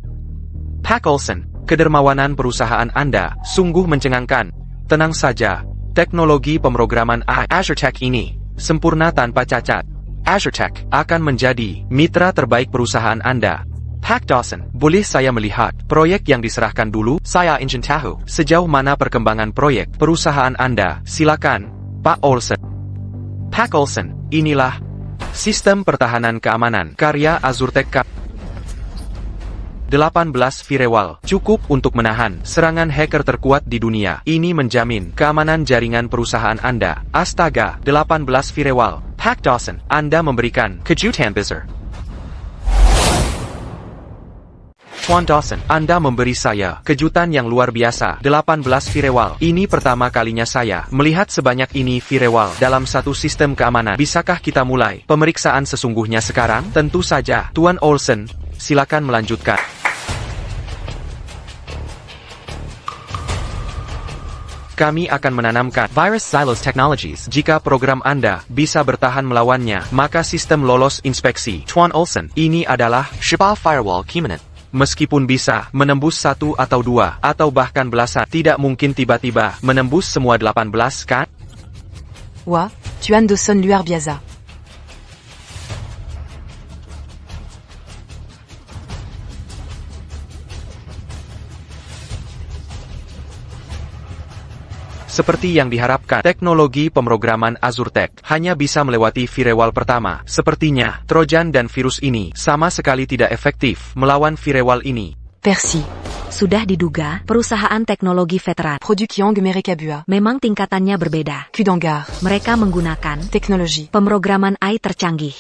Pak Olsen, kedermawanan perusahaan Anda sungguh mencengangkan. Tenang saja, teknologi pemrograman Azurtech ini sempurna tanpa cacat. Azurtech akan menjadi mitra terbaik perusahaan Anda. Pak Dawson, boleh saya melihat proyek yang diserahkan dulu? Saya ingin tahu sejauh mana perkembangan proyek perusahaan Anda. Silakan, Pak Olsen. Pak Olsen, inilah sistem pertahanan keamanan karya Azurtech. 18 firewall cukup untuk menahan serangan hacker terkuat di dunia. Ini menjamin keamanan jaringan perusahaan Anda. Astaga, 18 firewall. Pak Dawson, Anda memberikan kejutan besar. Tuan Dawson, Anda memberi saya kejutan yang luar biasa. 18 firewall. Ini pertama kalinya saya melihat sebanyak ini firewall dalam satu sistem keamanan. Bisakah kita mulai pemeriksaan sesungguhnya sekarang? Tentu saja, Tuan Olsen. Silakan melanjutkan. Kami akan menanamkan virus Zylos Technologies. Jika program Anda bisa bertahan melawannya, maka sistem lolos inspeksi. Tuan Olsen, ini adalah Shaba Firewall Kimanet. Meskipun bisa menembus 1 atau 2, atau bahkan belasan, tidak mungkin tiba-tiba menembus semua 18, kan? Wah, Tuan Dawson luar biasa. Seperti yang diharapkan, teknologi pemrograman Azurtech hanya bisa melewati firewall pertama. Sepertinya, Trojan dan virus ini sama sekali tidak efektif melawan firewall ini. Percy, Sudah diduga, perusahaan teknologi veteran Produk Yang Merekabua, memang tingkatannya berbeda. Kudangar, Mereka menggunakan Teknologi, pemrograman AI tercanggih.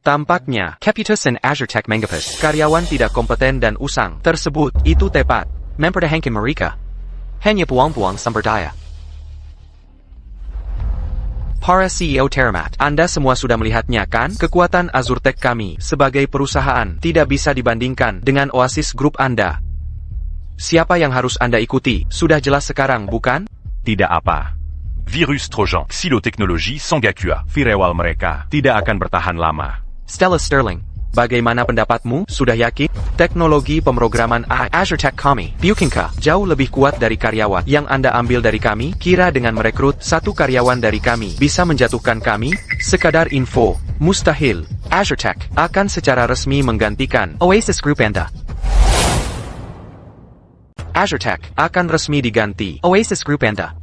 Tampaknya, Keputusan Azure Tech Menggapes, karyawan tidak kompeten dan usang, tersebut, itu tepat, mempertahankan mereka. Hanya puang-puang sumber daya. Para CEO Terramat, Anda semua sudah melihatnya kan? Kekuatan Azure Tech kami, sebagai perusahaan, tidak bisa dibandingkan dengan Oasis Group Anda. Siapa yang harus Anda ikuti? Sudah jelas sekarang, bukan? Tidak apa. Virus Trojan, Xylotechnologie, Sangakua. Firewall mereka tidak akan bertahan lama. Stella Sterling, bagaimana pendapatmu? Sudah yakin? Teknologi pemrograman Azure Tech kami, Bukinka, jauh lebih kuat dari karyawan yang Anda ambil dari kami. Kira dengan merekrut satu karyawan dari kami bisa menjatuhkan kami? Sekadar info, mustahil. Azure Tech akan secara resmi menggantikan Oasis Group Anda. Azure Tech akan resmi diganti Oasis Group Anda.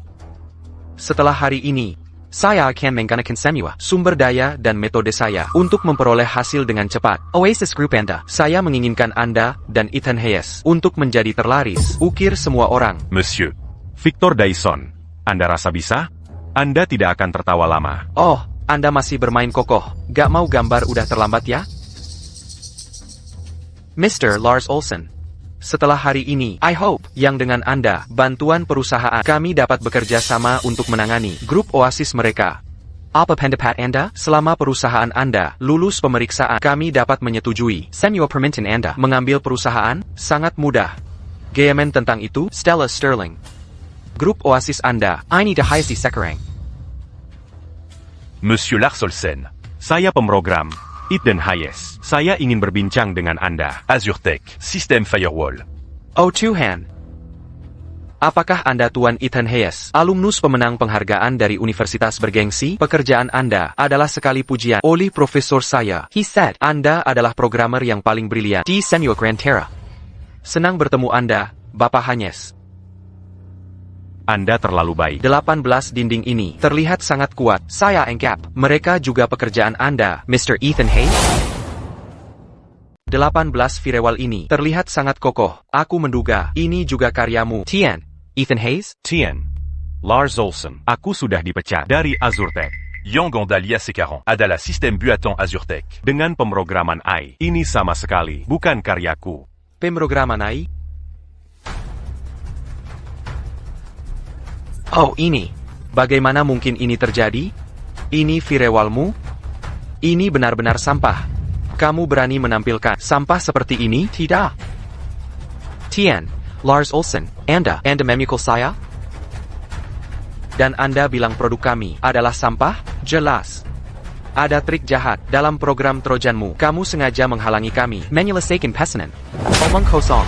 Setelah hari ini, saya akan menggunakan semua sumber daya dan metode saya untuk memperoleh hasil dengan cepat. Oasis Group Anda, saya menginginkan Anda dan Ethan Hayes untuk menjadi terlaris. Ukir semua orang. Monsieur. Victor Dyson, Anda rasa bisa? Anda tidak akan tertawa lama. Oh, Anda masih bermain kokoh. Gak mau gambar udah terlambat ya? Mr. Lars Olsen. Setelah hari ini, I hope, yang dengan Anda, bantuan perusahaan, kami dapat bekerja sama untuk menangani grup Oasis mereka. Apa pendapat Anda? Selama perusahaan Anda lulus pemeriksaan, kami dapat menyetujui semua permintaan Anda mengambil perusahaan, sangat mudah. Gayamen tentang itu, Stella Sterling. Grup Oasis Anda, ini dahayasi sekarang. Monsieur Lars Olsen. Saya pemrogram, Ethan Hayes. Saya ingin berbincang dengan Anda. Azure Tech, System Firewall. Oh Tuhan. Apakah Anda Tuan Ethan Hayes, alumnus pemenang penghargaan dari universitas bergengsi? Pekerjaan Anda adalah sekali pujian oleh profesor saya. He said, Anda adalah programmer yang paling brilian di Senua Grand Terra. Senang bertemu Anda, Bapak Hayes. Anda terlalu baik. 18 dinding ini terlihat sangat kuat. Saya anggap mereka juga pekerjaan Anda, Mr. Ethan Hayes. 18 firewall ini terlihat sangat kokoh. Aku menduga ini juga karyamu, Tian. Ethan Hayes? Tian. Lars Olsen. Aku sudah dipecat dari Azure Tech. Yang Gondalia C40. Adalah sistem buatan Azure Tech. Dengan pemrograman AI. Ini sama sekali bukan karyaku. Pemrograman AI? Oh ini. Bagaimana mungkin ini terjadi? Ini firewallmu? Ini benar-benar sampah. Kamu berani menampilkan sampah seperti ini? Tidak. Tian, Lars Olsen, Anda memikul saya? Dan Anda bilang produk kami adalah sampah? Jelas. Ada trik jahat dalam program Trojanmu. Kamu sengaja menghalangi kami menyelesaikan pesanan. Omong kosong.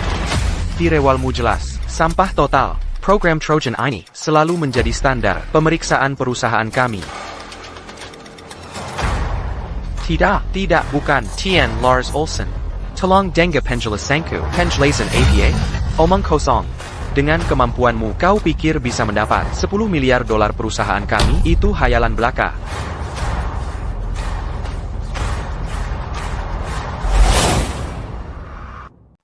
Firewallmu jelas. Sampah total. Program Trojan ini selalu menjadi standar pemeriksaan perusahaan kami. Tidak, bukan. Tian Lars Olsen. Tolong dengar penjelasanku. Penjelasan APA? Omong kosong. Dengan kemampuanmu, kau pikir bisa mendapat 10 miliar dolar perusahaan kami? Itu hayalan belaka.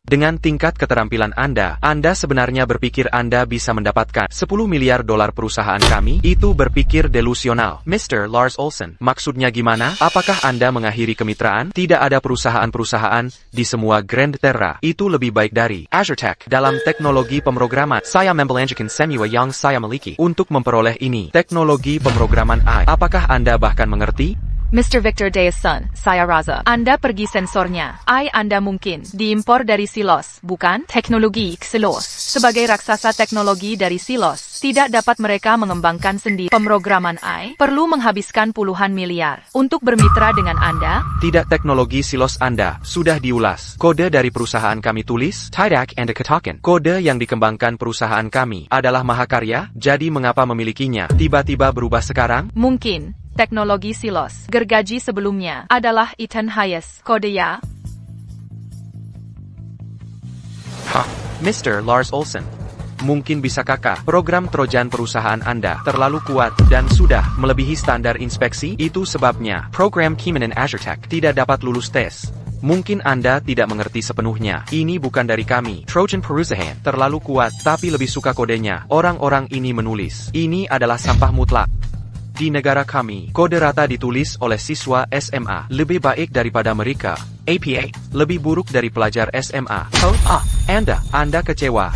Dengan tingkat keterampilan Anda sebenarnya berpikir Anda bisa mendapatkan 10 miliar dolar perusahaan kami? Itu berpikir delusional. Mr. Lars Olsen, maksudnya gimana? Apakah Anda mengakhiri kemitraan? Tidak ada perusahaan-perusahaan di semua Grand Terra itu lebih baik dari Azure Tech dalam teknologi pemrograman. Saya membelanjakan semua yang saya miliki untuk memperoleh ini. Teknologi pemrograman AI. Apakah Anda bahkan mengerti? Mr. Victor Deason, saya Raza. Anda pergi sensornya. Anda mungkin diimpor dari Silos, bukan? Teknologi Silos. Sebagai raksasa teknologi dari Silos, tidak dapat mereka mengembangkan sendiri. Pemrograman perlu menghabiskan puluhan miliar untuk bermitra dengan Anda. Tidak, teknologi Silos Anda sudah diulas. Kode dari perusahaan kami tulis, tidak Anda katakan. Kode yang dikembangkan perusahaan kami adalah mahakarya, jadi mengapa memilikinya tiba-tiba berubah sekarang? Mungkin. Teknologi Silos. Gergaji sebelumnya adalah Ethan Hayes. Kode ya? Mr. Lars Olsen. Mungkin bisa kakak, program Trojan perusahaan Anda terlalu kuat dan sudah melebihi standar inspeksi. Itu sebabnya program Keamanan Azure Tech tidak dapat lulus tes. Mungkin Anda tidak mengerti sepenuhnya. Ini bukan dari kami. Trojan perusahaan terlalu kuat tapi lebih suka kodenya. Orang-orang ini menulis. Ini adalah sampah mutlak. Di negara kami, kode rata ditulis oleh siswa SMA lebih baik daripada mereka. APA lebih buruk dari pelajar SMA. Anda kecewa.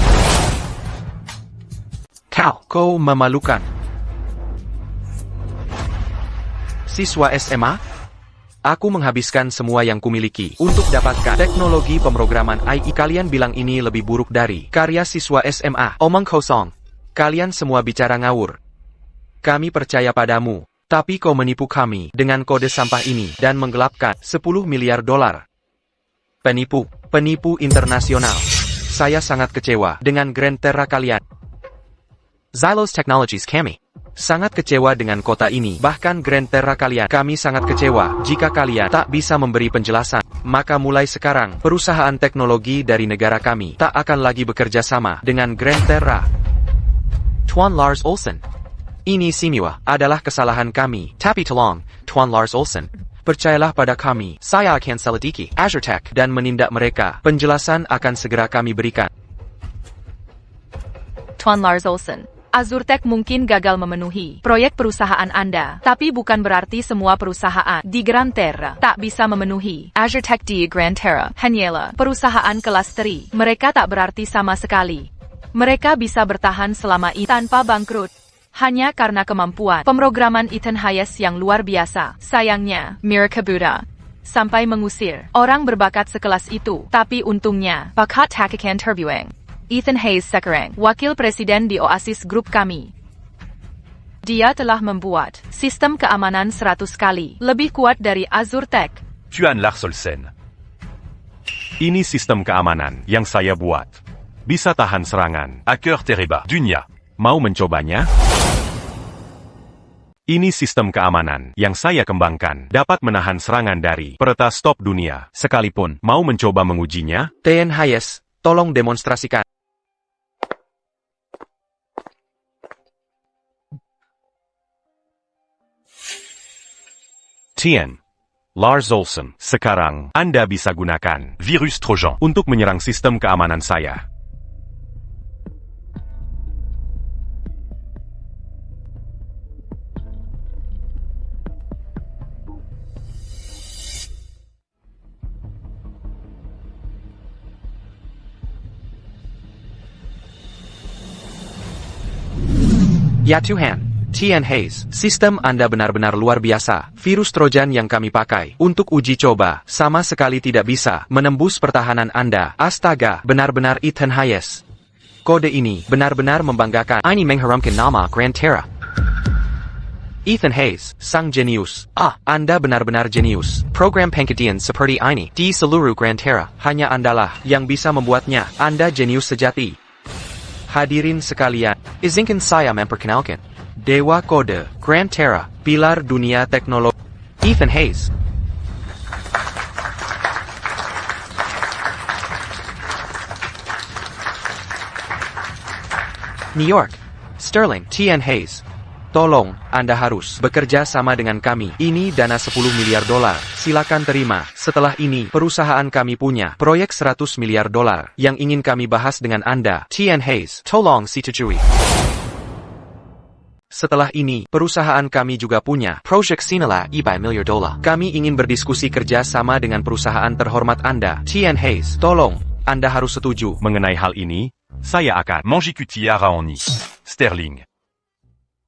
Kau memalukan. Siswa SMA? Aku menghabiskan semua yang kumiliki untuk dapatkan teknologi pemrograman AI. Kalian bilang ini lebih buruk dari karya siswa SMA. Omong kosong. Kalian semua bicara ngawur. Kami percaya padamu, tapi kau menipu kami dengan kode sampah ini dan menggelapkan 10 miliar dolar. Penipu internasional. Saya sangat kecewa dengan Grand Terra kalian. Xylos Technologies kami sangat kecewa dengan kota ini, bahkan Grand Terra kalian. Kami sangat kecewa jika kalian tak bisa memberi penjelasan. Maka mulai sekarang, perusahaan teknologi dari negara kami tak akan lagi bekerja sama dengan Grand Terra. Tuan Lars Olsen. Ini semua adalah kesalahan kami. Tapi tolong, Tuan Lars Olsen, percayalah pada kami. Saya akan selidiki Azure Tech dan menindak mereka. Penjelasan akan segera kami berikan. Tuan Lars Olsen, Azure Tech mungkin gagal memenuhi proyek perusahaan Anda, tapi bukan berarti semua perusahaan di Grand Terra tak bisa memenuhi Azure Tech di Grand Terra. Hanyalah perusahaan kelas teri. Mereka tak berarti sama sekali. Mereka bisa bertahan selama ini tanpa bangkrut. Hanya karena kemampuan pemrograman Ethan Hayes yang luar biasa. Sayangnya, Mirka Buddha sampai mengusir orang berbakat sekelas itu. Tapi untungnya, bakat Hakakan terbuang. Ethan Hayes sekarang wakil presiden di Oasis Group kami. Dia telah membuat sistem keamanan 100 kali lebih kuat dari Azure Tech. Tuan Lars Olsen. Ini sistem keamanan yang saya buat. Bisa tahan serangan. Hacker Tereba. Dunia. Mau mencobanya? Ini sistem keamanan yang saya kembangkan. Dapat menahan serangan dari peretas top dunia. Sekalipun mau mencoba mengujinya? Tn Hayes, tolong demonstrasikan. Tien. Lars Olsen. Sekarang, Anda bisa gunakan Virus Trojan. untuk menyerang sistem keamanan saya. Ya Tuhan, Tn Hayes, sistem Anda benar-benar luar biasa. Virus Trojan yang kami pakai untuk uji coba sama sekali tidak bisa menembus pertahanan Anda. Astaga, benar-benar Ethan Hayes. Kode ini benar-benar membanggakan. Ini mengharumkan nama Grand Terra. Ethan Hayes, sang jenius. Anda benar-benar jenius. Program pengketian seperti ini di seluruh Grand Terra, hanya Andalah yang bisa membuatnya. Anda jenius sejati. Hadirin sekalian, izinkan saya memperkenalkan Dewa Kode, Grand Terra, pilar dunia teknologi, Ethan Hayes. New York, Sterling, Tn Hayes. Tolong, Anda harus bekerja sama dengan kami. Ini dana 10 miliar dolar. Silakan terima. Setelah ini, perusahaan kami punya proyek 100 miliar dolar yang ingin kami bahas dengan Anda. Tn Hayes, tolong setujui. Setelah ini, perusahaan kami juga punya proyek senilai 100 miliar dolar. Kami ingin berdiskusi kerja sama dengan perusahaan terhormat Anda. Tn Hayes, tolong, Anda harus setuju. Mengenai hal ini, saya akan Mangikuti Araoni. Sterling.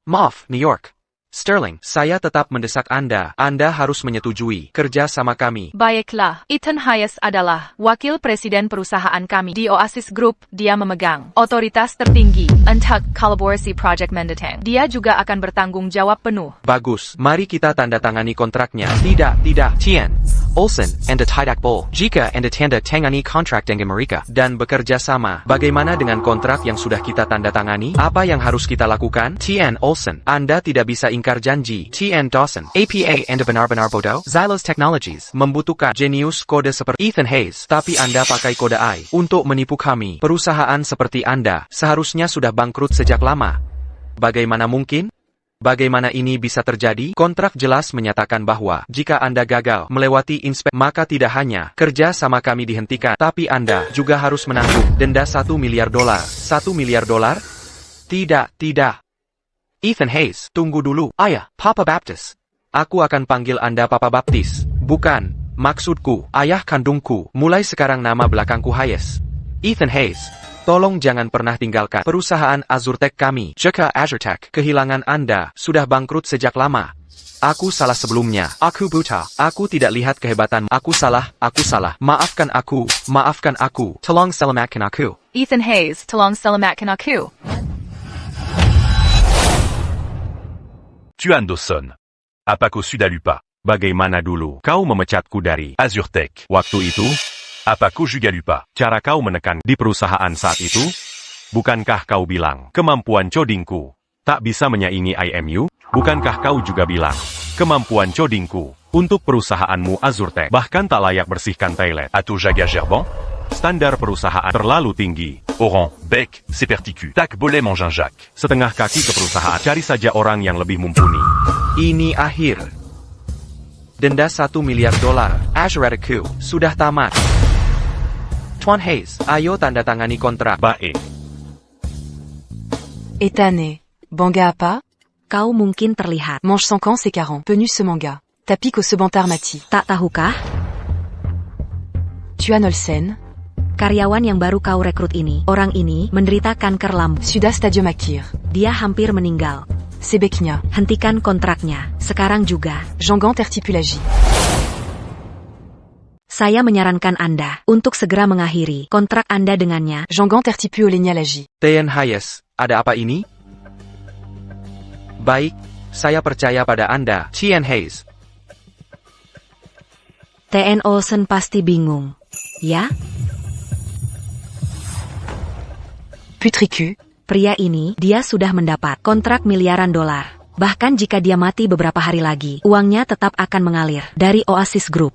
Maaf, New York. Sterling, saya tetap mendesak Anda. Anda harus menyetujui kerja sama kami. Baiklah, Ethan Hayes adalah wakil presiden perusahaan kami di Oasis Group. Dia memegang otoritas tertinggi untuk kolaborasi Project Mendatang. Dia juga akan bertanggung jawab penuh. Bagus, mari kita tanda tangani kontraknya. Tidak. Tien, Olsen, Anda tidak boleh. Jika Anda tanda tangani kontrak dengan mereka dan bekerja sama, bagaimana dengan kontrak yang sudah kita tanda tangani? Apa yang harus kita lakukan? Tien Olsen, Anda tidak bisa ingkar janji. Tn Dawson, APA Anda benar-benar bodoh. Xylos Technologies membutuhkan jenius kode seperti Ethan Hayes, tapi Anda pakai kode AI untuk menipu kami. Perusahaan seperti Anda seharusnya sudah bangkrut sejak lama. Bagaimana mungkin? Bagaimana ini bisa terjadi? Kontrak jelas menyatakan bahwa jika Anda gagal melewati inspeksi, maka tidak hanya kerja sama kami dihentikan, tapi Anda juga harus menanggung denda 1 miliar dolar. 1 miliar dolar? Tidak. Ethan Hayes, tunggu dulu. Ayah, Papa Baptist. Aku akan panggil Anda Papa Baptist. Bukan, maksudku, ayah kandungku. Mulai sekarang nama belakangku Hayes. Ethan Hayes. Tolong jangan pernah tinggalkan perusahaan AzureTech kami. Jika AzureTech kehilangan Anda, sudah bangkrut sejak lama. Aku salah sebelumnya. Aku buta. Aku tidak lihat kehebatan. Aku salah. Maafkan aku. Tolong selamatkan aku. Ethan Hayes, tolong selamatkan aku. Tuan Dawson. Apakah sudah lupa? Bagaimana dulu kau memecatku dari AzureTech. waktu itu? Apakah juga lupa? Cara kau menekan di perusahaan saat itu? Bukankah kau bilang kemampuan codingku tak bisa menyaingi IMU? Bukankah kau juga bilang kemampuan codingku untuk perusahaanmu AzureTech bahkan tak layak bersihkan toilet? Atau jaga gerbang? Standar perusahaan terlalu tinggi. Oran, bec, c'est perticu. Tak boleh menginjak. Setengah kaki ke perusahaan, cari saja orang yang lebih mumpuni. Ini akhir. Denda $1 miliar. AzureTech sudah tamat. Tuan Hayes, ayo tanda tangani kontrak. Baik. Ethan, Banga apa? Kau mungkin terlihat. Mange 5 ans c'est 40. Penu ce manga. Tapis que ce bantard mati. Tak tahukah? Tuan Olsen. Karyawan yang baru kau rekrut ini, orang ini menderita kanker lambung. Suda Stadium Akir. Dia hampir meninggal. Sebeknya. Hentikan kontraknya, sekarang juga. Jangan tertipulagie. Saya menyarankan Anda untuk segera mengakhiri kontrak Anda dengannya. Jangan tertipu olenialagie. Tian Hayes, ada apa ini? Baik, saya percaya pada Anda, Tian Hayes. TN Olsen pasti bingung. Ya? Putriku. Pria ini, dia sudah mendapat kontrak miliaran dolar. Bahkan jika dia mati beberapa hari lagi, uangnya tetap akan mengalir dari Oasis Group.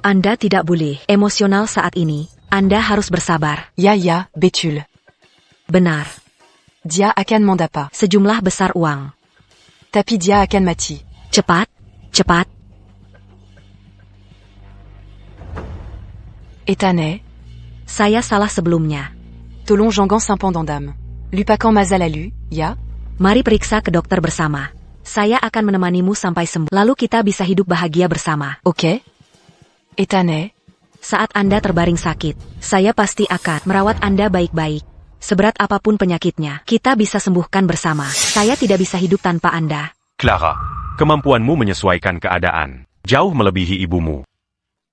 Anda tidak boleh emosional saat ini. Anda harus bersabar. Ya, Bétul. Benar. Dia akan mendapa. Sejumlah besar uang. Tapi dia akan mati. Cepat. Ethan. Saya salah sebelumnya. Tolong jangan sampondandam. Lupakan mazalalu, ya? Mari periksa ke dokter bersama. Saya akan menemanimu sampai sembuh. Lalu kita bisa hidup bahagia bersama. Oke? Ethan. Saat Anda terbaring sakit, saya pasti akan merawat Anda baik-baik. Seberat apapun penyakitnya, kita bisa sembuhkan bersama. Saya tidak bisa hidup tanpa Anda. Clara. Kemampuanmu menyesuaikan keadaan jauh melebihi ibumu.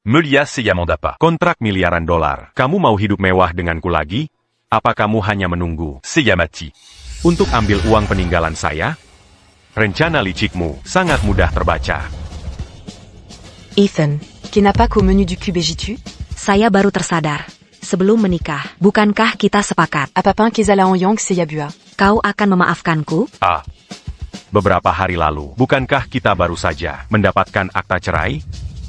Melia Seyamandapa. Kontrak miliaran dolar. Kamu mau hidup mewah denganku lagi? Apa kamu hanya menunggu Seyamati. untuk ambil uang peninggalan saya? Rencana licikmu sangat mudah terbaca. Ethan, kenapa qu'au menu du QBJ-tu? Saya baru tersadar. Sebelum menikah, bukankah kita sepakat? À papin kezala en yang seyabua. Kau akan memaafkanku? Beberapa hari lalu, bukankah kita baru saja mendapatkan akta cerai?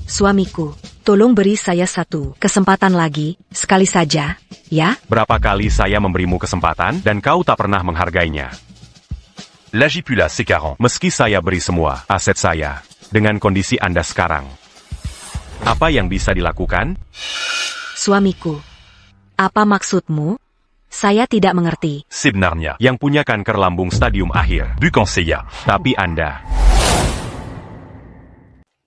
Suamiku, tolong beri saya satu kesempatan lagi, sekali saja, ya? Berapa kali saya memberimu kesempatan dan kau tak pernah menghargainya. L'agipula C40. Meski saya beri semua aset saya, dengan kondisi Anda sekarang, apa yang bisa dilakukan? Suamiku, apa maksudmu? Saya tidak mengerti. Sebnarnya. Yang punya kanker lambung stadium akhir. Bukan saya. Tapi Anda,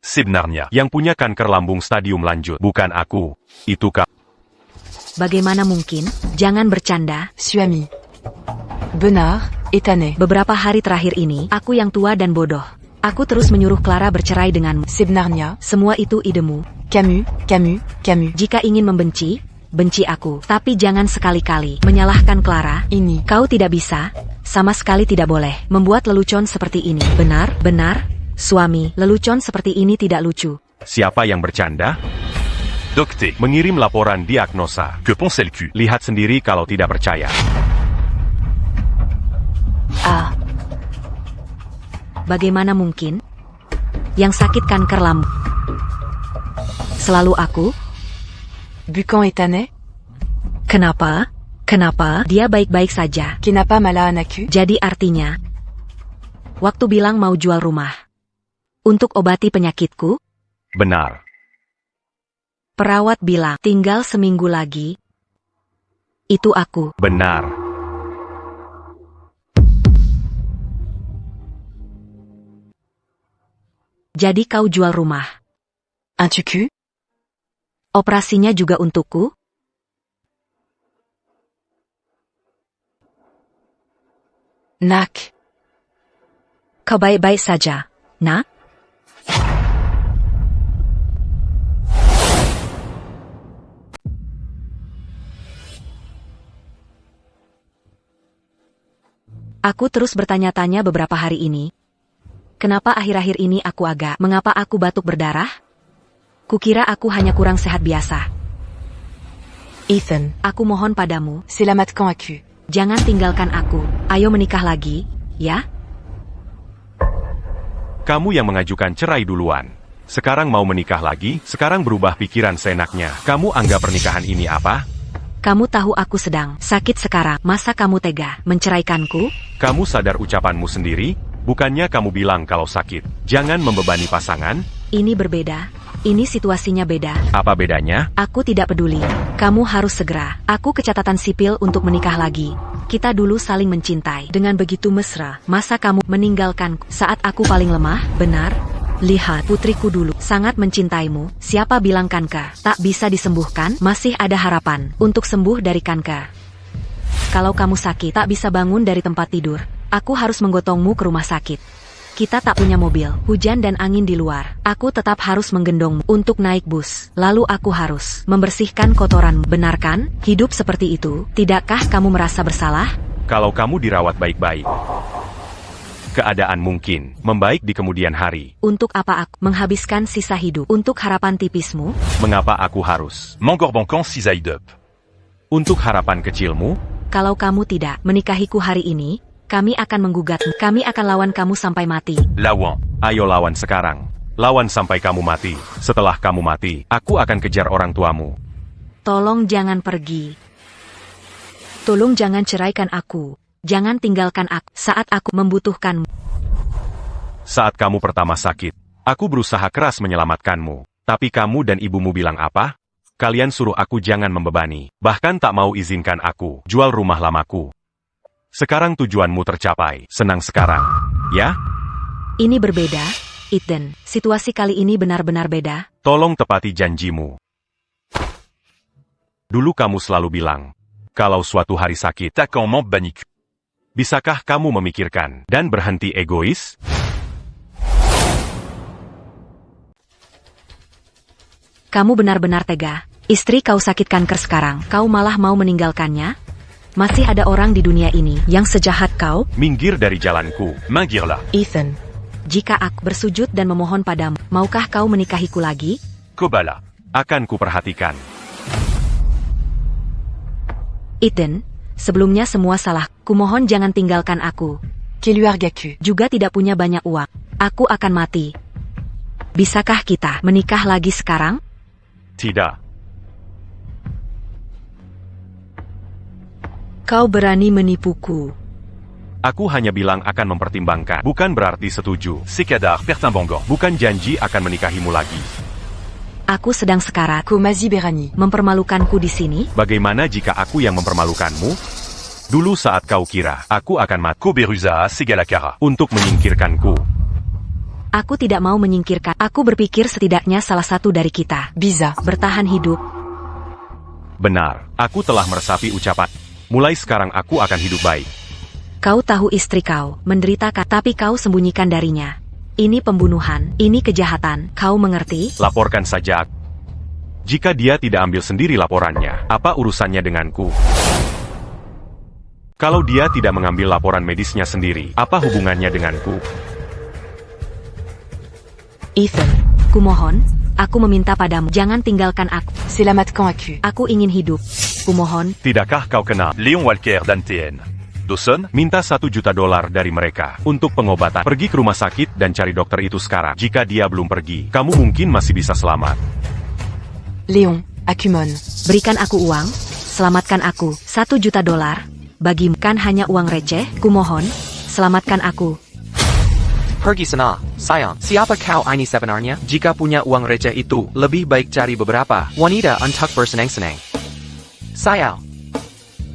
Sebnarnya. yang punya kanker lambung stadium lanjut. Bukan aku. Itu kau. Bagaimana mungkin? Jangan bercanda. Suami. Benar, Ethan. Beberapa hari terakhir ini, aku yang tua dan bodoh. Aku terus menyuruh Clara bercerai denganmu. Sebnarnya. Semua itu idemu. Camus. Jika ingin membenci, benci aku. Tapi jangan sekali-kali menyalahkan Clara. Ini. Kau tidak bisa, sama sekali tidak boleh, membuat lelucon seperti ini. Benar? Suami, lelucon seperti ini tidak lucu. Siapa yang bercanda? Docté. Mengirim laporan diagnosa. Que pense le cul? Lihat sendiri kalau tidak percaya. Bagaimana mungkin? Yang sakit kanker lambung. Selalu aku? Bukan Ethan. Kenapa? Dia baik-baik saja. Kenapa malah anaku? Jadi artinya, waktu bilang mau jual rumah untuk obati penyakitku, Benar. perawat bilang tinggal seminggu lagi. Itu aku. Benar. Jadi kau jual rumah. Un tucu? Operasinya juga untukku? Nak. Kau baik-baik saja, nak? Aku terus bertanya-tanya beberapa hari ini. Kenapa akhir-akhir ini mengapa aku batuk berdarah? Kukira aku hanya kurang sehat biasa. Ethan, Aku mohon padamu, c'est la mat quand acu. jangan tinggalkan aku. Ayo menikah lagi, ya? Kamu yang mengajukan cerai duluan. Sekarang mau menikah lagi, sekarang berubah pikiran seenaknya. Kamu anggap pernikahan ini apa? Kamu tahu aku sedang sakit sekarang. Masa kamu tega menceraikanku? Kamu sadar ucapanmu sendiri? Bukannya kamu bilang kalau sakit. Jangan membebani pasangan. Ini berbeda. Ini situasinya beda. Apa bedanya? Aku tidak peduli. Kamu harus segera. Aku ke catatan sipil untuk menikah lagi. Kita dulu saling mencintai dengan begitu mesra. Masa kamu meninggalkanku saat aku paling lemah? Benar? Lihat, putriku dulu sangat mencintaimu. Siapa bilang kanker tak bisa disembuhkan? Masih ada harapan untuk sembuh dari kanker. Kalau kamu sakit tak bisa bangun dari tempat tidur, aku harus menggotongmu ke rumah sakit. Kita tak punya mobil, hujan dan angin di luar. Aku tetap harus menggendongmu untuk naik bus. Lalu aku harus membersihkan kotoranmu. Benar kan? Hidup seperti itu. Tidakkah kamu merasa bersalah? Kalau kamu dirawat baik-baik, keadaan mungkin membaik di kemudian hari. Untuk apa aku menghabiskan sisa hidup untuk harapan tipismu? Mengapa aku harus? Mangorbankan Cisaideup. Untuk harapan kecilmu? Kalau kamu tidak menikahiku hari ini, kami akan menggugatmu. Kami akan lawan kamu sampai mati. Lawan. Ayo lawan sekarang. Lawan sampai kamu mati. Setelah kamu mati, aku akan kejar orang tuamu. Tolong jangan pergi. Tolong jangan ceraikan aku. Jangan tinggalkan aku saat aku membutuhkanmu. Saat kamu pertama sakit, aku berusaha keras menyelamatkanmu. Tapi kamu dan ibumu bilang apa? Kalian suruh aku jangan membebani. Bahkan tak mau izinkan aku jual rumah lamaku. Sekarang tujuanmu tercapai. Senang sekarang, ya? Ini berbeda, Ethan. Situasi kali ini benar-benar beda. Tolong tepati janjimu. Dulu kamu selalu bilang, kalau suatu hari sakit, Takan m'embanique. bisakah kamu memikirkan dan berhenti egois? Kamu benar-benar tega. Istri kau sakit kanker sekarang. Kau malah mau meninggalkannya? Masih ada orang di dunia ini yang sejahat kau? Minggir dari jalanku. Minguir-la. Ethan, Jika aku bersujud dan memohon padamu, maukah kau menikahiku lagi? Kobala. Akan kuperhatikan. Ethan, sebelumnya semua salah. Kumohon jangan tinggalkan aku. Keluargaku. Juga tidak punya banyak uang. Aku akan mati. Bisakah kita menikah lagi sekarang? Tidak. Kau berani menipuku. Aku hanya bilang akan mempertimbangkan. Bukan berarti setuju. Sekadar pertimbangan. Bukan janji akan menikahimu lagi. Aku sedang sekarat. Komazi Berani. Mempermalukanku di sini? Bagaimana jika aku yang mempermalukanmu? Dulu saat kau kira aku akan mati Koberuza Segalakara. untuk menyingkirkanku. Aku tidak mau menyingkirkan. Aku berpikir setidaknya salah satu dari kita Biza. bertahan hidup. Benar, aku telah meresapi ucapan. Mulai sekarang aku akan hidup baik. Kau tahu istri kau menderita, tapi kau sembunyikan darinya. Ini pembunuhan, ini kejahatan. Kau mengerti? Laporkan saja. Jika dia tidak ambil sendiri laporannya, apa urusannya denganku? Kalau dia tidak mengambil laporan medisnya sendiri, apa hubungannya denganku? Ethan, Kumohon, aku meminta padamu, jangan tinggalkan aku. c'est la mat quand acu. Aku ingin hidup. Kumohon, Tidakkah kau kenal? Léon Walker d'Antn. Dawson. Minta $1 juta dari mereka untuk pengobatan. Pergi ke rumah sakit dan cari dokter itu sekarang. Jika dia belum pergi, kamu mungkin masih bisa selamat. Léon, Acumon. berikan aku uang. Selamatkan aku. $1 juta. Bagimu kan hanya uang receh. Kumohon, selamatkan aku. Pergi sana, sayang. Siapa kau ini sebenarnya? Jika punya uang receh itu, lebih baik cari beberapa wanita untuk bersenang-senang. Sayang.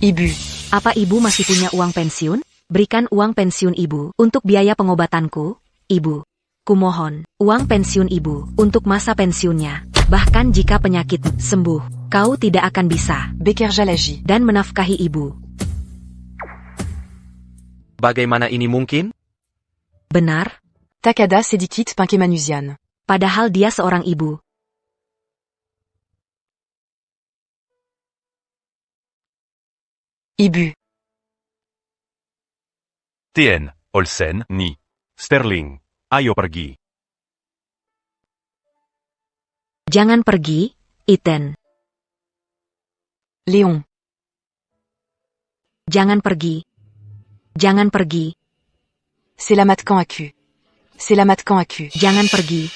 Ibu. Apa ibu masih punya uang pensiun? Berikan uang pensiun ibu untuk biaya pengobatanku, ibu. Kumohon, uang pensiun ibu untuk masa pensiunnya. Bahkan jika penyakit sembuh, kau tidak akan bisa Bekerja l'agit. dan menafkahi ibu. Bagaimana ini mungkin? Benar, Takada Sedikit Pinkemanusian. padahal dia seorang ibu. Ibu. TN, Olsen, Ni. Sterling, ayo pergi. Jangan pergi, Ethan. Léon. Jangan pergi. Jangan pergi. C'est la Matcan à cul. C'est la Matcan à cul. Jangan pergi.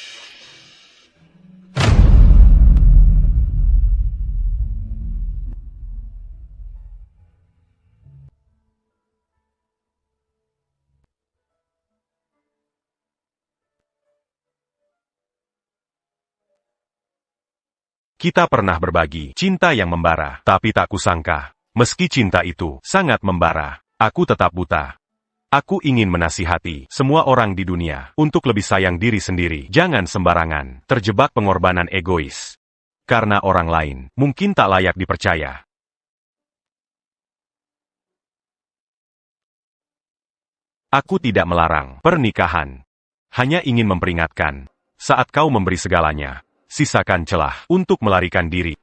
Kita pernah berbagi cinta yang membara, tapi tak kusangka. Meski cinta itu sangat membara, aku tetap buta. Aku ingin menasihati semua orang di dunia untuk lebih sayang diri sendiri. Jangan sembarangan terjebak pengorbanan egois. Karena orang lain mungkin tak layak dipercaya. Aku tidak melarang pernikahan. Hanya ingin memperingatkan, saat kau memberi segalanya, sisakan celah untuk melarikan diri.